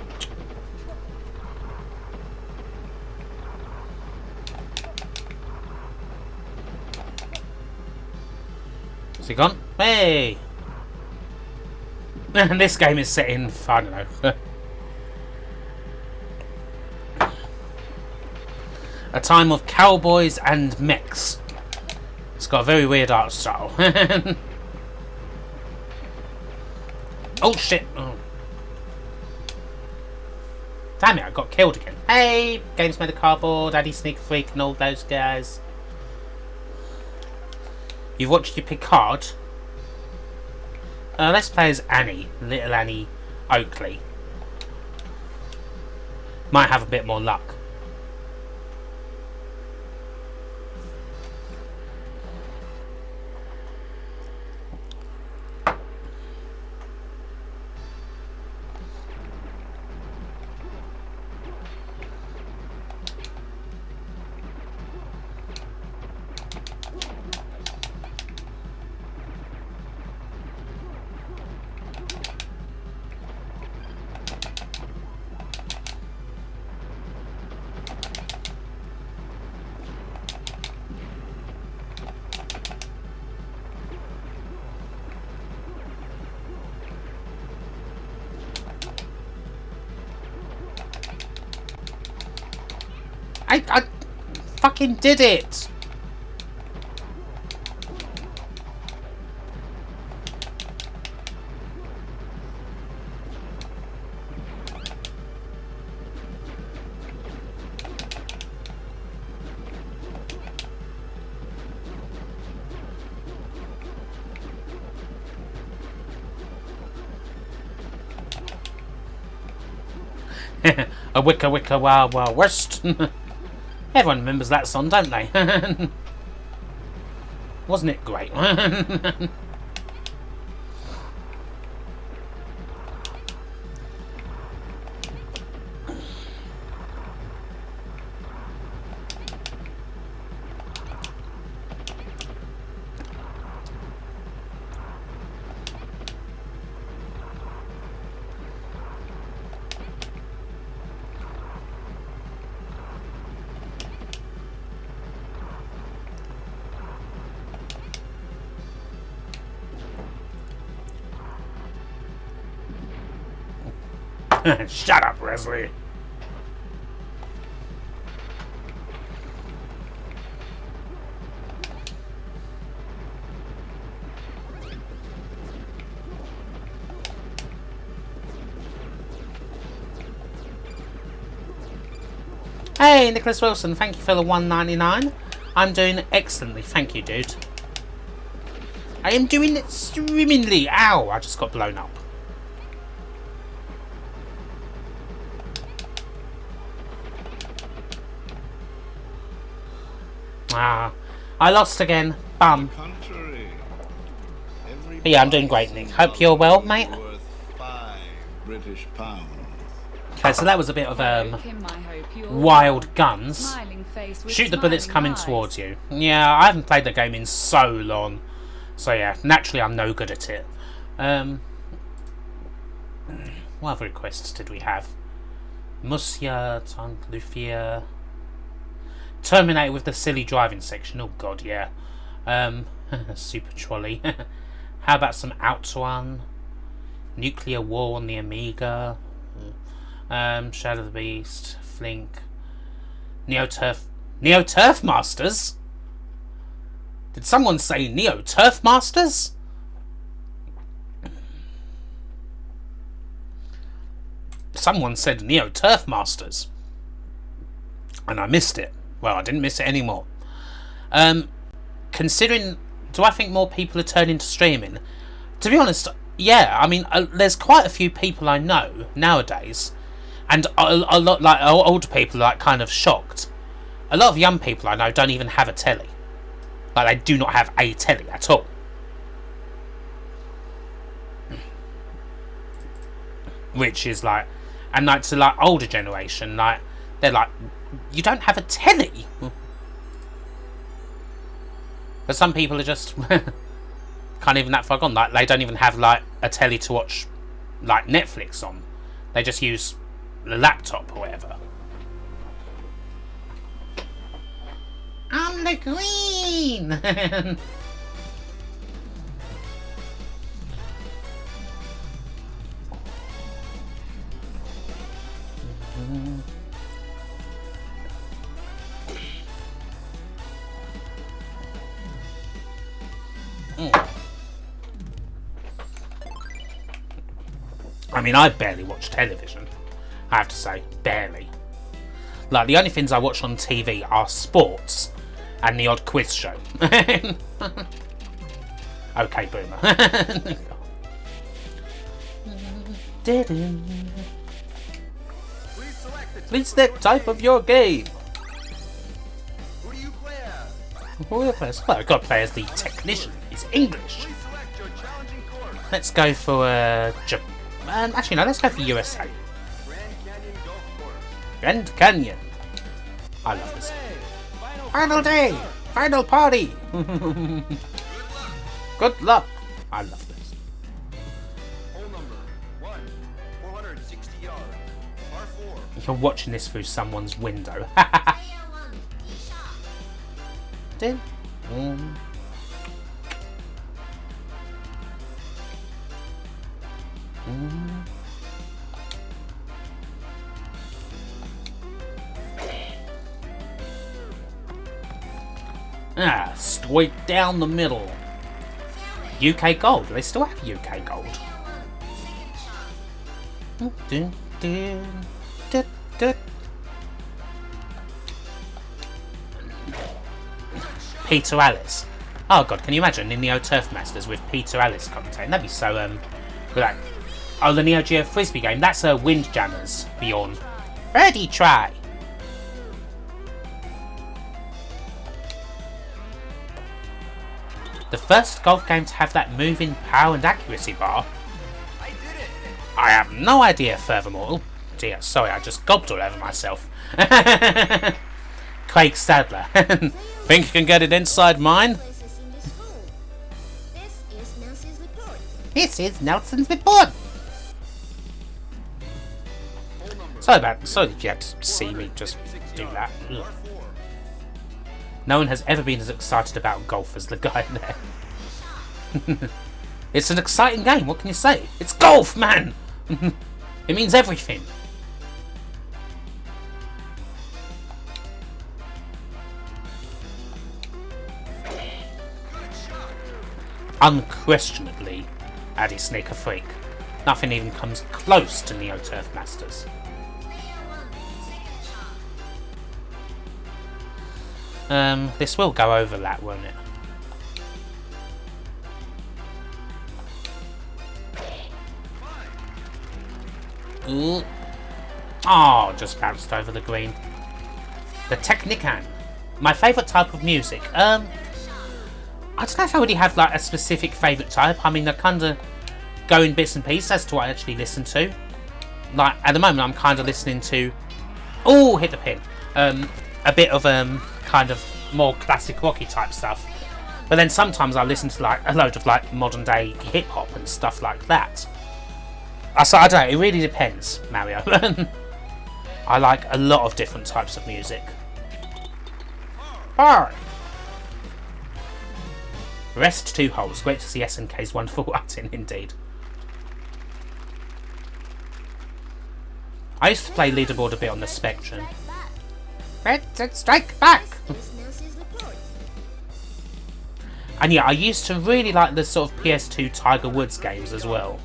S1: Is he gone? Hey! And this game is set in, I don't know, a time of cowboys and mechs. It's got a very weird art style. Oh shit! Oh. Damn it, I got killed again. Hey! Games Made of Cardboard, Daddy Sneak Freak and all those guys. You've watched your Picard. Let's play as Annie, little Annie Oakley. Might have a bit more luck. I fucking did it! A wicka wicka wild wild west. Everyone remembers that song, don't they? Wasn't it great? Shut up, Leslie. Hey, Nicholas Wilson, thank you for the $1.99. I'm doing excellently, thank you, dude. I am doing it swimmingly. Ow, I just got blown up. Ah, I lost again. Bum. But yeah, I'm doing great, Nick. Hope you're well, mate. Okay, so that was a bit of wild guns. Shoot the bullets coming towards you. Yeah, I haven't played the game in so long. So yeah, naturally I'm no good at it. What other requests did we have? Musya, Lufia. Terminator with the silly driving section. Oh god, yeah. Super Trolley. How about some Outrun? Nuclear War on the Amiga. Shadow of the Beast. Flink. Neo Turf Masters? Did someone say Neo Turf Masters? Someone said Neo Turf Masters. And I missed it. Well, I didn't miss it anymore. Considering, do I think more people are turning to streaming? To be honest, yeah. I mean, there's quite a few people I know nowadays, and a lot like older people are like kind of shocked. A lot of young people I know don't even have a telly. Like they do not have a telly at all. Which is like, and like to like older generation, like they're like, you don't have a telly? But some people are just can't even that far gone. Like they don't even have like a telly to watch like Netflix on. They just use the laptop or whatever. I'm the queen. I mean, I barely watch television. I have to say, barely. Like, the only things I watch on TV are sports and the odd quiz show. Okay, boomer. Please select type of your game.
S3: Who do you play as?
S1: Who do you play as? Well, I've got to play as the technician. He's English.
S3: Please select your challenging course.
S1: Let's go for actually, no, let's go for USA.
S3: Grand Canyon Golf Course.
S1: Grand Canyon. I love this. Final day! Final party! Good luck! I love this.
S3: Hole number 1, 460 yards. Par 4.
S1: You're watching this through someone's window. Ding. Ah, straight down the middle. UK Gold. They still have UK Gold. Dun, dun, dun, dun. Peter Alice. Oh god, can you imagine the Neo Turf Masters with Peter Alice commentating? That'd be so good. Oh, the Neo Geo Frisbee game. That's Windjammers Beyond. Ready, try. The first golf game to have that moving power and accuracy bar.
S3: I did it!
S1: I have no idea, furthermore. Oh dear, sorry, I just gobbled all over myself. Craig Stadler. Think you can get it inside mine? This is Nelson's report. Sorry if you had to see me just do that. Ugh. No one has ever been as excited about golf as the guy there. It's an exciting game, what can you say? It's golf, man! It means everything. Unquestionably, Addy Sneaker Freak. Nothing even comes close to Neo Turf Masters. This will go over that, won't it? Ooh. Oh, just bounced over the green. The Technican. My favourite type of music. I don't know if I really have like a specific favourite type. I mean, I kind of go in bits and pieces as to what I actually listen to. Like, at the moment, I'm kind of listening to... Oh, hit the pin. A bit of kind of more classic rocky type stuff. But then sometimes I listen to like a load of like modern day hip hop and stuff like that. So I don't know, it really depends, Mario. I like a lot of different types of music. Alright. Rest 2 holes. Great to see SNK's wonderful writing, indeed. I used to play leaderboard a bit on the Spectrum. Red strike back! And yeah, I used to really like the sort of PS2 Tiger Woods games as well.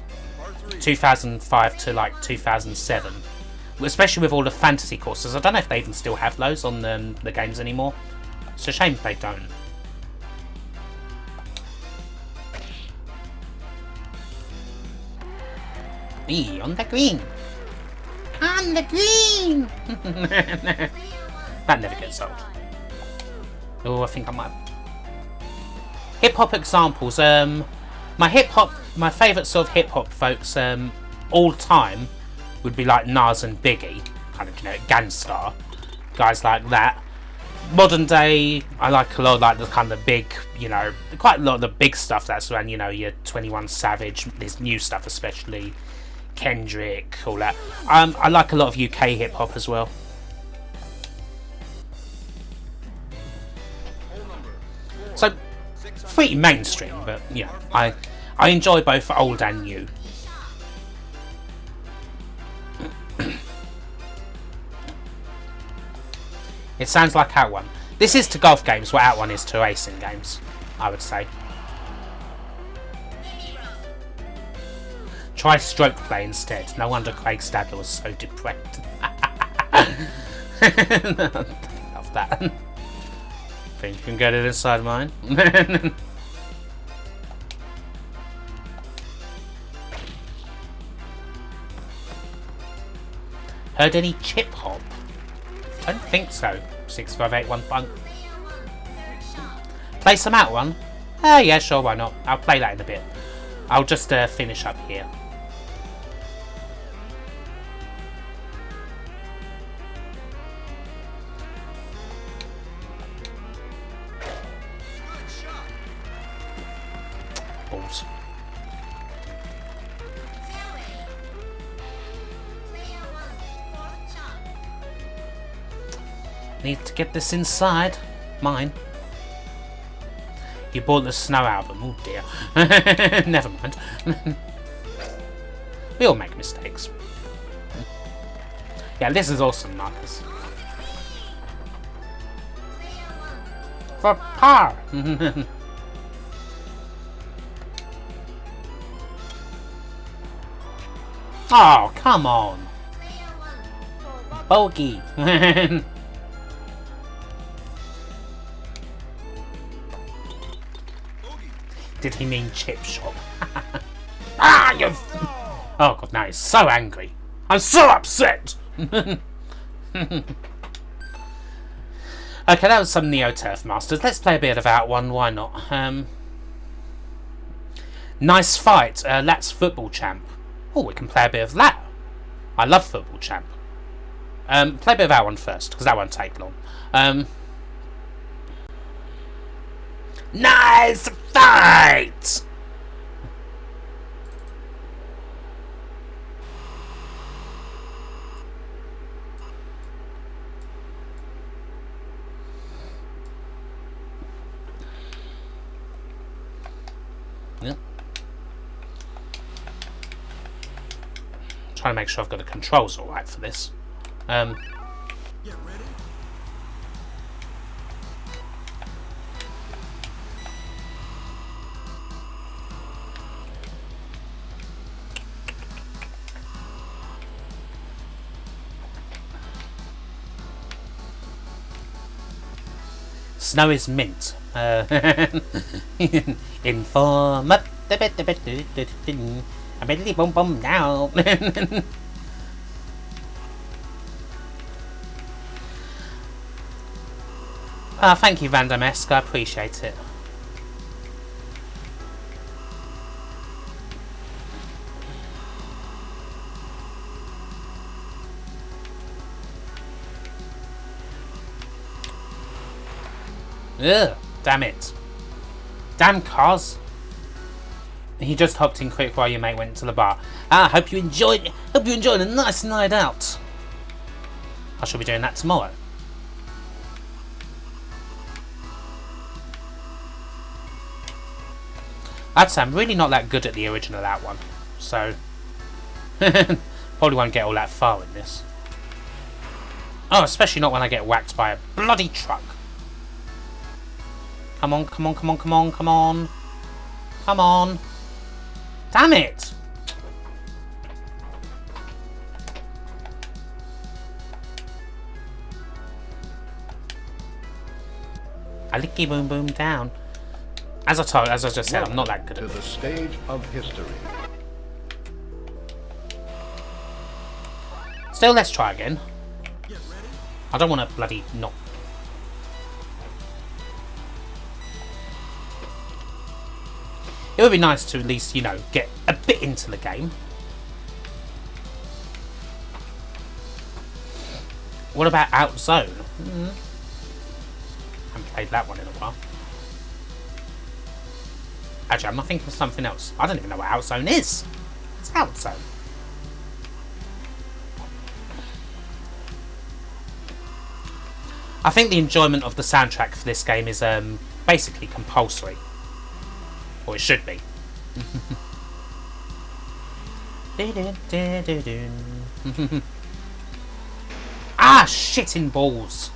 S1: 2005 to like 2007. Especially with all the fantasy courses. I don't know if they even still have those on the games anymore. It's a shame if they don't. Me on the green. On the green! That never gets old. Oh, I think I might. Hip hop examples. My favourite sort of hip hop folks, all time, would be like Nas and Biggie, kind of generic Gangstar, guys like that. Modern day, I like a lot of like the kind of big, you know, quite a lot of the big stuff that's around, you know, your 21 Savage, this new stuff especially, Kendrick, all that. I like a lot of UK hip hop as well. So, pretty mainstream, but yeah, I enjoy both old and new. It sounds like Out1. This is to golf games what Out1 is to racing games, I would say. Try stroke play instead. No wonder Craig Stadler was so depressed. Love that. Think you can get it inside mine? Heard any chip hop? Don't think so. 6581 Punk. Play some Out1? Yeah, sure, why not? I'll play that in a bit. I'll just finish up here. Balls. Need to get this inside. Mine. You bought the Snow album. Oh dear. Never mind. We all make mistakes. Yeah, this is awesome, Marcus. for par. Oh, come on. Bogey. Did he mean chip shop? Ah, you... Oh god, now he's so angry. I'm so upset. Okay, that was some Neo Turf Masters. Let's play a bit of Out One. Why not? Nice fight. That's Football Champ. Oh, we can play a bit of that. I love Football Champ. Play a bit of Out One first, because that won't take long. Nice fight! Yeah. Trying to make sure I've got the controls all right for this.
S3: Get ready.
S1: Snow is mint. Inform up. A biddly bum bum now. Thank you, Vandamesk. I appreciate it. Ugh, damn it. Damn cars. He just hopped in quick while your mate went to the bar. Hope you enjoyed a nice night out. I shall be doing that tomorrow. I'd say I'm really not that good at the original Out One, so probably won't get all that far in this. Oh, especially not when I get whacked by a bloody truck. Come on, come on, come on, come on, come on. Come on. Damn it! A licky boom boom down. As I just said, I'm not that good at
S4: to the
S1: this.
S4: stage of history.
S1: Still, let's try again.
S3: Get ready.
S1: I don't want to bloody not. It would be nice to at least, you know, get a bit into the game. What about Outzone? Haven't played that one in a while. Actually, I'm not thinking of something else. I don't even know what Outzone is. It's Outzone. I think the enjoyment of the soundtrack for this game is basically compulsory. Or it should be. Ah, shitting balls.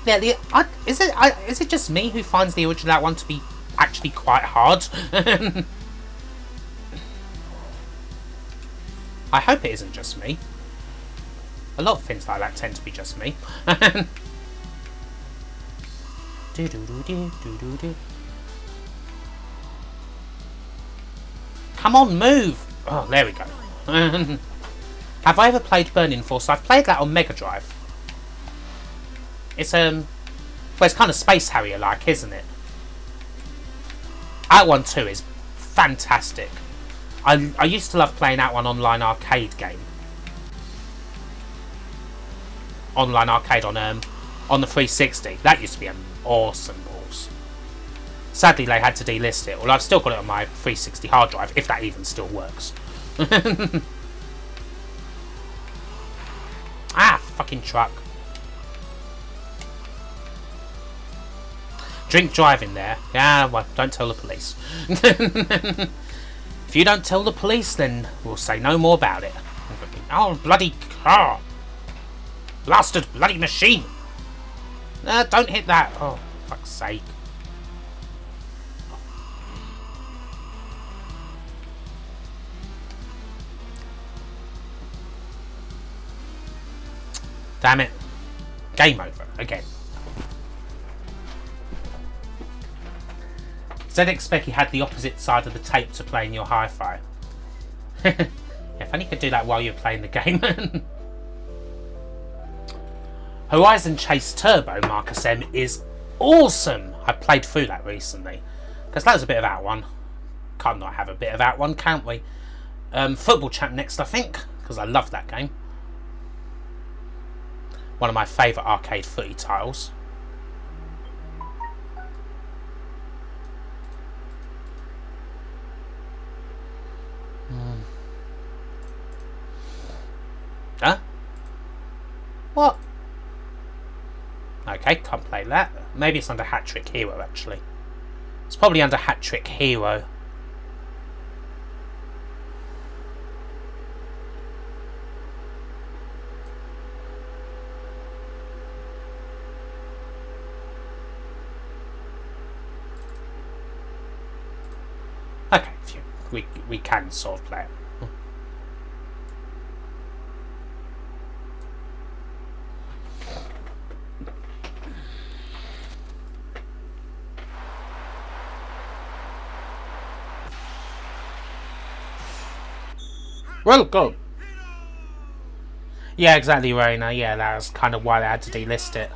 S1: Yeah, is it just me who finds the original Out One to be actually quite hard? I hope it isn't just me. A lot of things like that tend to be just me. Come on, move! Oh, there we go. Have I ever played Burning Force? I've played that on Mega Drive. It's well, it's kind of Space Harrier-like, isn't it? Out One 2 is fantastic. I used to love playing Out One online arcade game. Online arcade on the 360. That used to be an awesome balls. Sadly, they had to delist it. Well, I've still got it on my 360 hard drive, if that even still works. Ah, fucking truck. Drink driving there. Yeah, well, don't tell the police. If you don't tell the police, then we'll say no more about it. Oh, bloody car. Blasted bloody machine. Don't hit that. Oh, fuck's sake. Damn it. Game over again. ZXspec had the opposite side of the tape to play in your hi-fi. Yeah, if only you could do that while you're playing the game. Horizon Chase Turbo, Marcus M, is awesome. I played through that recently. Because that was a bit of that one. Can't not have a bit of that one, can't we? Football Champ next, I think. Because I love that game. One of my favourite arcade footy titles. Huh? What? Okay, can't play that. Maybe it's under Hat Trick Hero, actually. It's probably under Hat Trick Hero. Okay, we can sort of play it. Welcome! Yeah, exactly, Raina. Yeah, that's kind of why they had to delist it.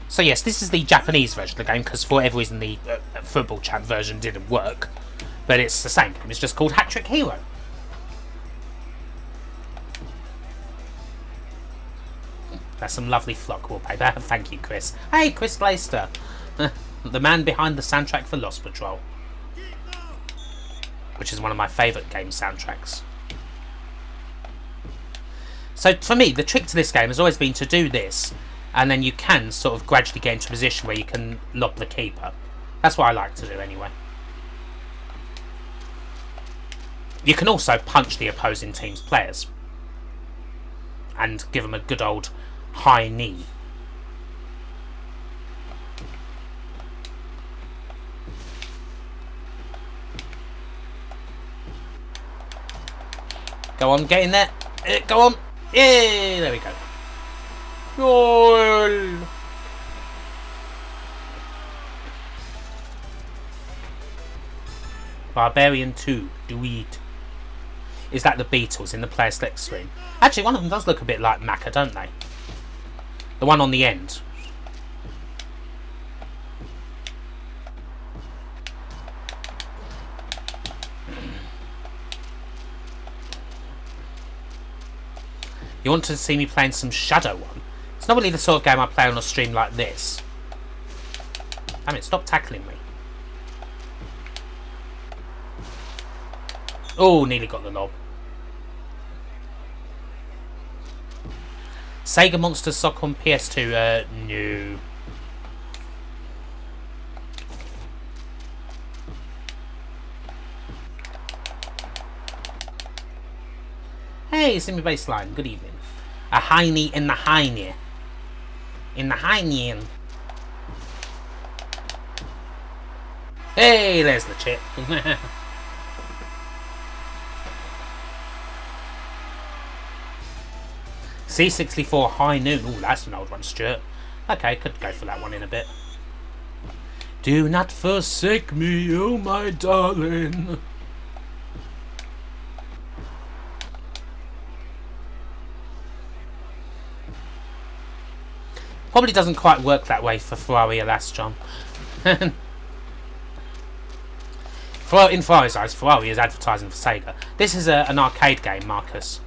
S1: So yes, this is the Japanese version of the game, because for whatever reason the Football Champ version didn't work. But it's the same game, it's just called Hat Trick Hero. That's some lovely flock wallpaper. Thank you, Chris. Hey, Chris Glaister. The man behind the soundtrack for Lost Patrol. Which is one of my favourite game soundtracks. So for me, the trick to this game has always been to do this, and then you can sort of gradually get into a position where you can lob the keeper. That's what I like to do anyway. You can also punch the opposing team's players and give them a good old high knee. Go on, get in there. Go on. Yeah, there we go. Goal. Barbarian 2, do it. Is that the Beatles in the player select screen? Actually, one of them does look a bit like Macca, don't they? The one on the end. You want to see me playing some Shadow one? It's not really the sort of game I play on a stream like this. Damn it, stop tackling me. Oh, nearly got the lob. Sega Monster Soccer on PS2? No. Hey, Simi Baseline, good evening. A hiney in the hiney. In the hiney. Hey, there's the chip. C64 High Noon. Ooh, that's an old one, Stuart. Okay, could go for that one in a bit. Do not forsake me, oh my darling. Probably doesn't quite work that way for Ferrari, alas, John. In Ferrari's eyes, Ferrari is advertising for Sega. This is an arcade game, Marcus.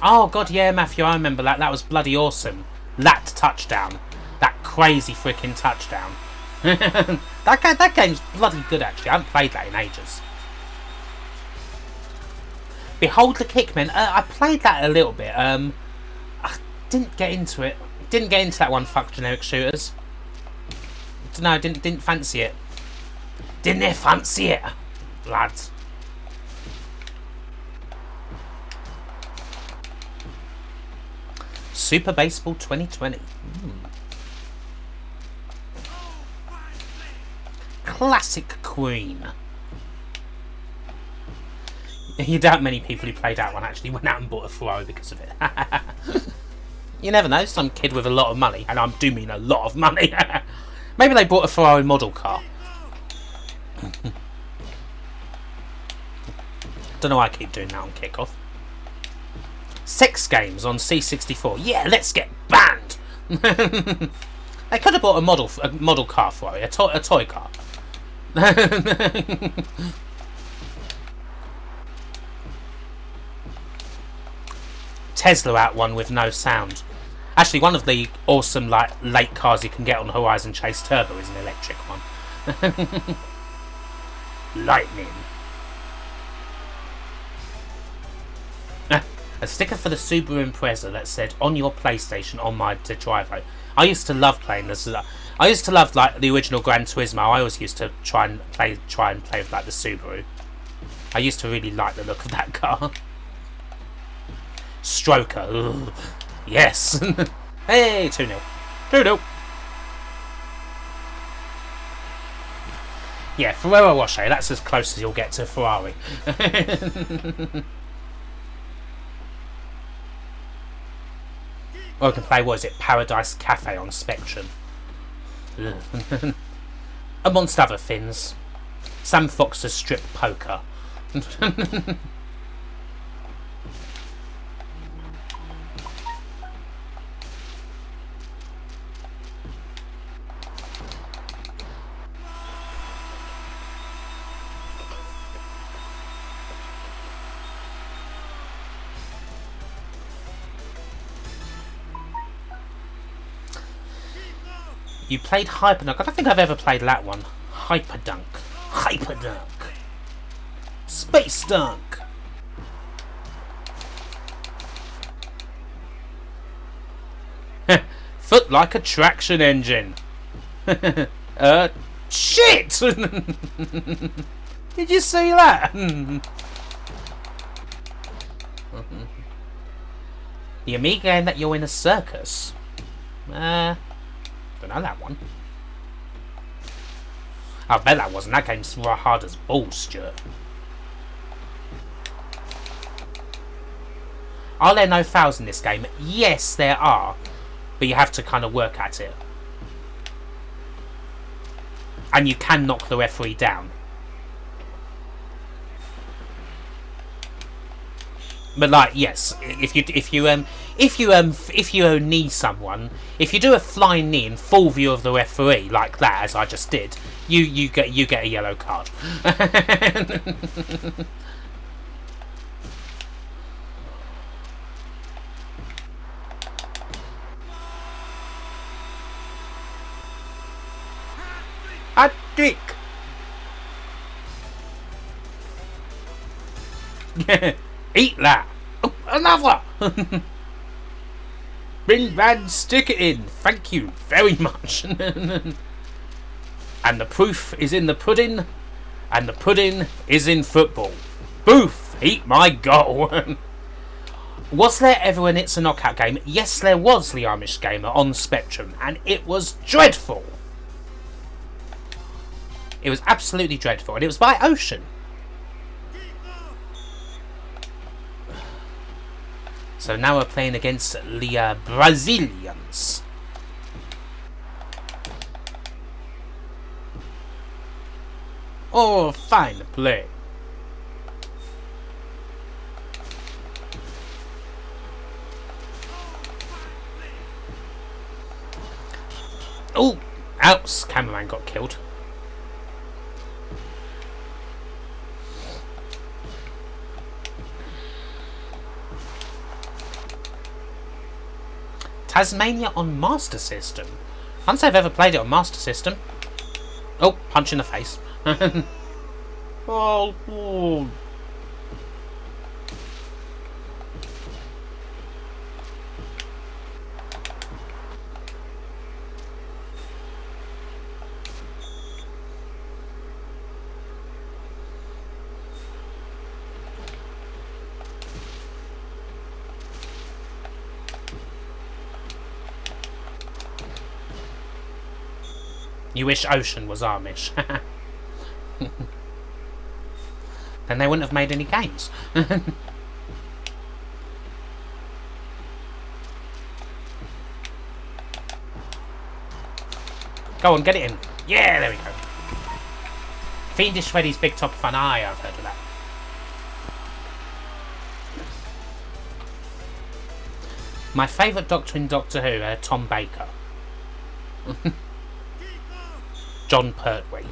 S1: Oh god, yeah, Matthew, I remember that. That was bloody awesome. That touchdown. That crazy freaking touchdown. that game's bloody good, actually. I haven't played that in ages. Behold the Kickmen. I played that a little bit. I didn't get into it. Didn't get into that one. Fuck generic shooters. No, didn't fancy it. Didn't fancy it, lads. Super Baseball 2020. Classic Queen. You doubt many people who played that one actually went out and bought a Ferrari because of it. You never know, some kid with a lot of money, and I do mean a lot of money. Maybe they bought a Ferrari model car. Don't know why I keep doing that on kickoff. Sex games on C64. Yeah, let's get banned. They could have bought a model car for it, a toy car. Tesla out one with no sound. Actually, one of the awesome late cars you can get on Horizon Chase Turbo is an electric one. Lightning. A sticker for the Subaru Impreza that said "On your PlayStation on my driver." I used to love playing this. I used to love like the original Gran Turismo. I always used to try and play with like the Subaru. I used to really like the look of that car. Stroker. Ugh. Yes. Hey, 2-0. 2-0. Yeah, Ferrero Rocher. That's as close as you'll get to Ferrari. Or I can play, what is it, Paradise Cafe on Spectrum. Amongst other things. Sam Fox's Strip Poker. You played Hyperdunk. I don't think I've ever played that one. Hyperdunk. Hyperdunk. Space Dunk. Foot like a traction engine. Shit! Did you see that? The Amiga game that you're in a circus. Don't know that one. I bet that wasn't. That game's hard as balls, Stuart. Are there no fouls in this game? Yes, there are. But you have to kind of work at it. And you can knock the referee down. But like, yes, if you knee someone, if you do a flying knee in full view of the referee like that, as I just did, you get a yellow card. A dick. Eat that! Oh, another! Bing Bad, stick it in. Thank you very much. And the proof is in the pudding, and the pudding is in football. Boof! Eat my goal. Was there ever an It's a Knockout game? Yes, there was, the Amish Gamer, on Spectrum, and it was dreadful. It was absolutely dreadful, and it was by Ocean. So now we're playing against the Brazilians. Oh, fine play. Oh, ouch, cameraman got killed. Tasmania on Master System. I can't say I've ever played it on Master System. Oh, punch in the face. Oh. You wish Ocean was Amish. Then they wouldn't have made any games. Go on, get it in. Yeah, there we go. Fiendish Freddy's Big Top Fun. Aye, I've heard of that. My favourite Doctor in Doctor Who, Tom Baker. John Pertwee.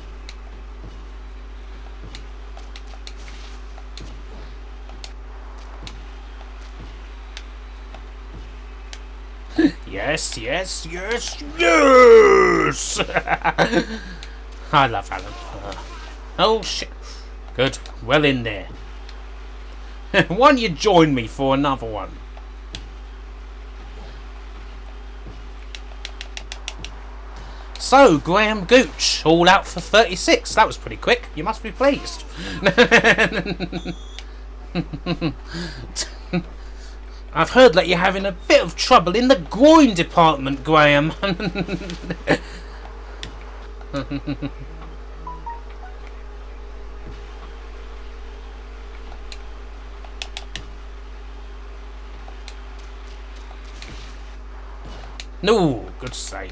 S1: Yes, yes, yes, yes! I love Alan. Oh, shit. Good. Well in there. Why don't you join me for another one? So, Graham Gooch, all out for 36. That was pretty quick. You must be pleased. I've heard that you're having a bit of trouble in the groin department, Graham. No, good save.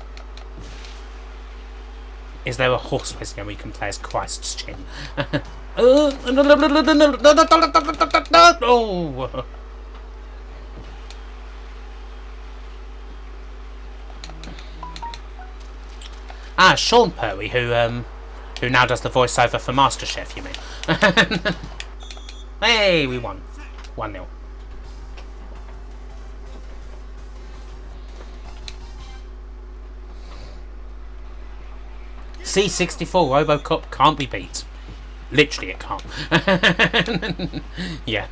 S1: Is there a horse racing game we can play as Christ's chin? Oh. Ah, Sean Perry, who now does the voiceover for MasterChef, you mean? Hey, we won. 1-0. C64 Robocop can't be beat. Literally, it can't. Yeah.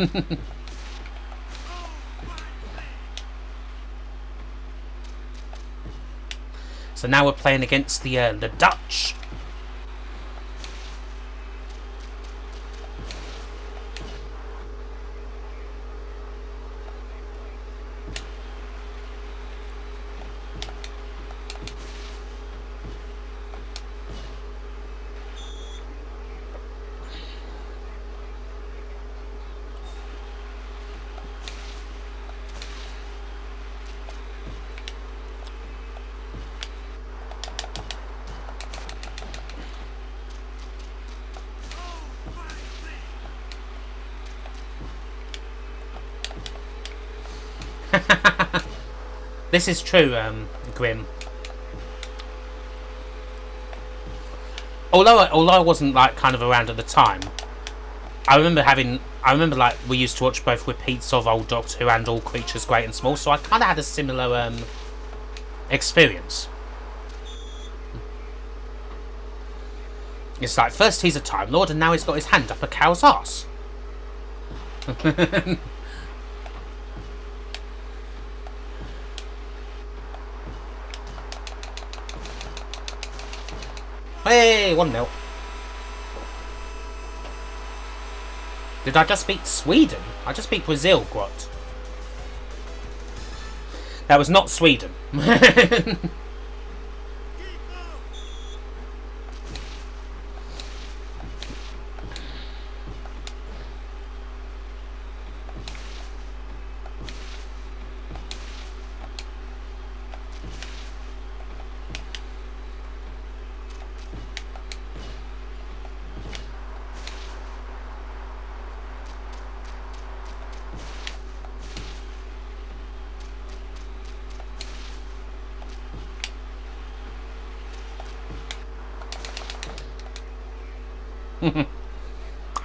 S1: So now we're playing against the Dutch. This is true, Grim. Although I wasn't like kind of around at the time, I remember like we used to watch both repeats of old Doctor Who and All Creatures Great and Small, so I kind of had a similar experience. It's like first he's a Time Lord and now he's got his hand up a cow's arse. Hey, 1-0. Did I just beat Sweden? I just beat Brazil, Grot. That was not Sweden.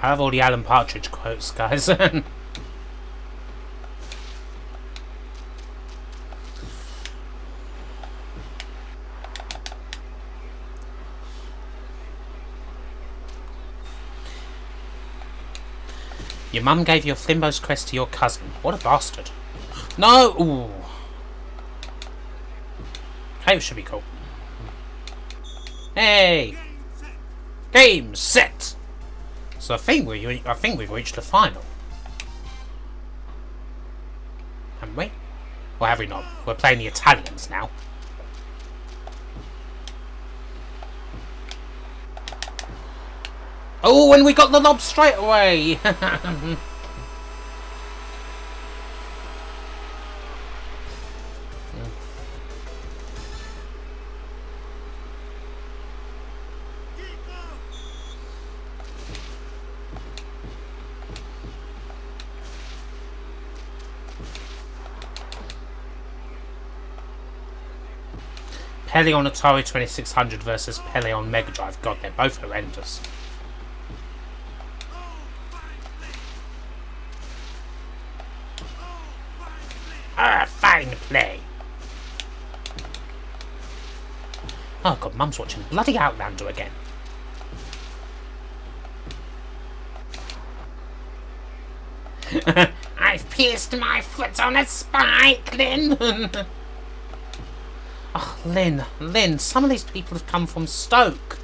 S1: I have all the Alan Partridge quotes, guys. Your mum gave your Flimbo's crest to your cousin. What a bastard. No! Ooh. Hey, it should be cool. Hey! Game set! So I think we've reached the final. Haven't we? Or have we not? We're playing the Italians now. Oh, and we got the knob straight away. Pele on Atari 2600 versus Pele on Mega Drive. God, they're both horrendous. Ah, fine play. Oh God, Mum's watching bloody Outlander again. I've pierced my foot on a spike, Lynn. Oh, Lynn, some of these people have come from Stoke.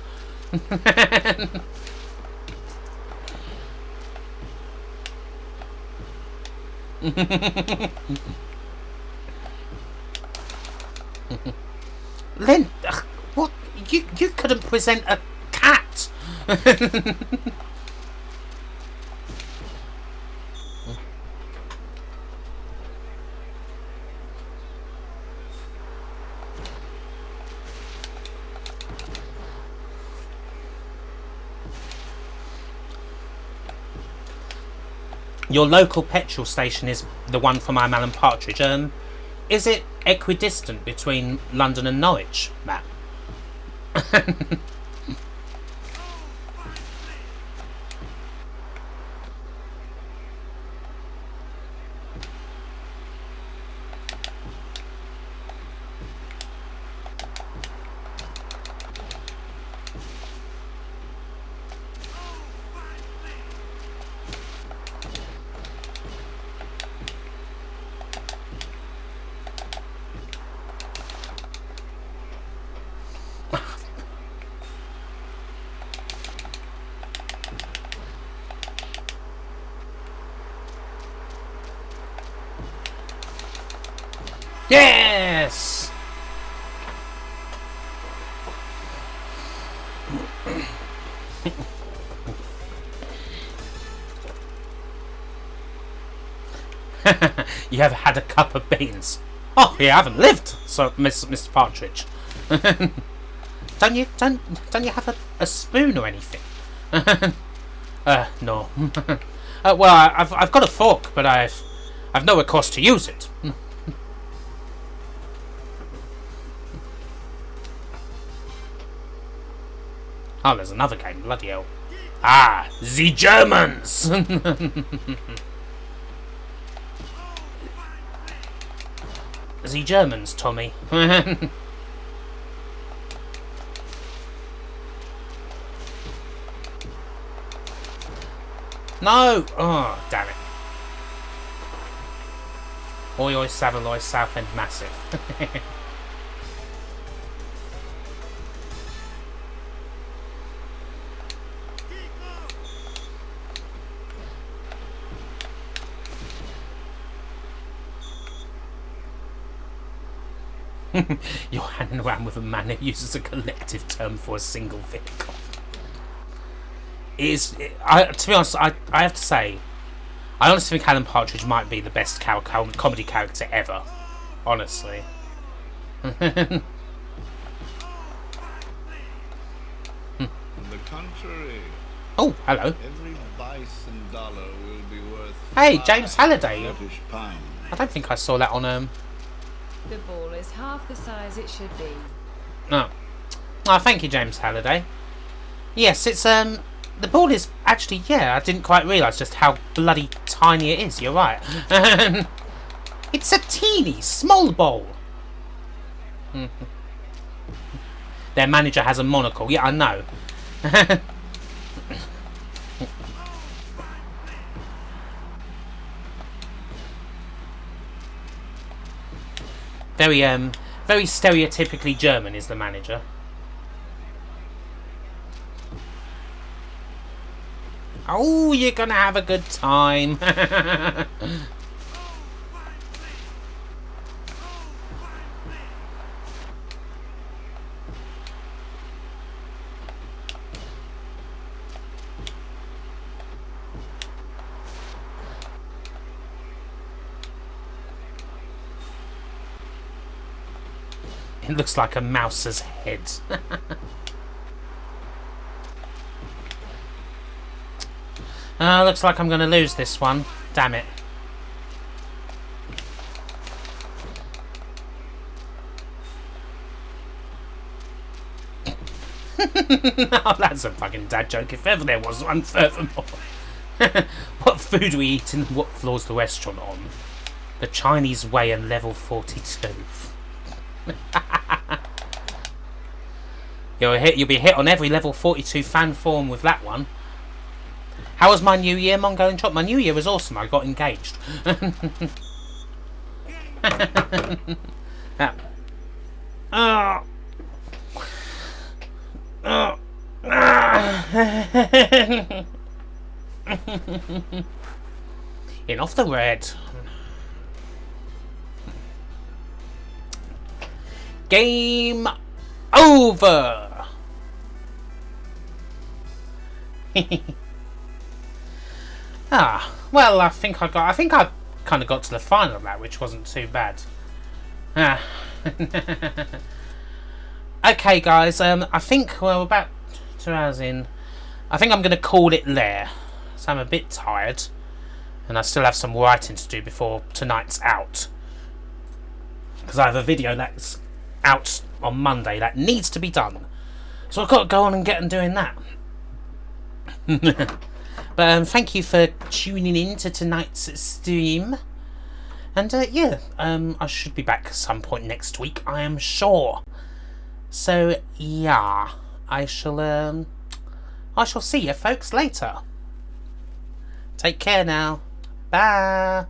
S1: Lynn, what? You couldn't present a cat. Your local petrol station is the one from I'm Alan Partridge. Is it equidistant between London and Norwich, Matt? Yes! You have had a cup of beans. Oh, you haven't lived, so Mr. Partridge. don't you have a spoon or anything? No. Well, I've got a fork, but I've no recourse to use it. Oh, there's another game. Bloody hell. Ah, the Germans! The Germans, Tommy. No! Oh, damn it. Oi, oi, Savaloy, Southend, massive. You're hanging around with a man who uses a collective term for a single vehicle. To be honest, I have to say, I honestly think Alan Partridge might be the best comedy character ever. Honestly.
S4: On the contrary.
S1: Oh, hello.
S4: Every vice and dollar will be worth.
S1: Hey, James Halliday.
S4: British pound.
S1: I don't think I saw that on
S5: The ball is half the size it should be.
S1: Oh, thank you, James Halliday. Yes, it's the ball is actually, yeah, I didn't quite realise just how bloody tiny it is. You're right. It's a teeny small ball. Their manager has a monocle. Yeah, I know. Very stereotypically German is the manager. Oh, you're gonna have a good time. It looks like a mouse's head. Looks like I'm going to lose this one. Damn it. Oh, that's a fucking dad joke if ever there was one, furthermore. What food we eat and what floor's the restaurant on? The Chinese way and level 42. You'll be hit on every level 42 fan form with that one. How was my New Year, Mongo and Chop? My New Year was awesome. I got engaged. Oh. Oh. In off the red. Game over. Well, I think I kind of got to the final of that, which wasn't too bad. Okay, guys. I think we're about 2 hours in. I think I'm going to call it there. So I'm a bit tired, and I still have some writing to do before tonight's out. Because I have a video that's out on Monday that needs to be done. So I've got to go on and get on doing that. But thank you for tuning in to tonight's stream. And yeah, I should be back at some point next week, I am sure. So yeah, I shall see you folks later. Take care now. Bye.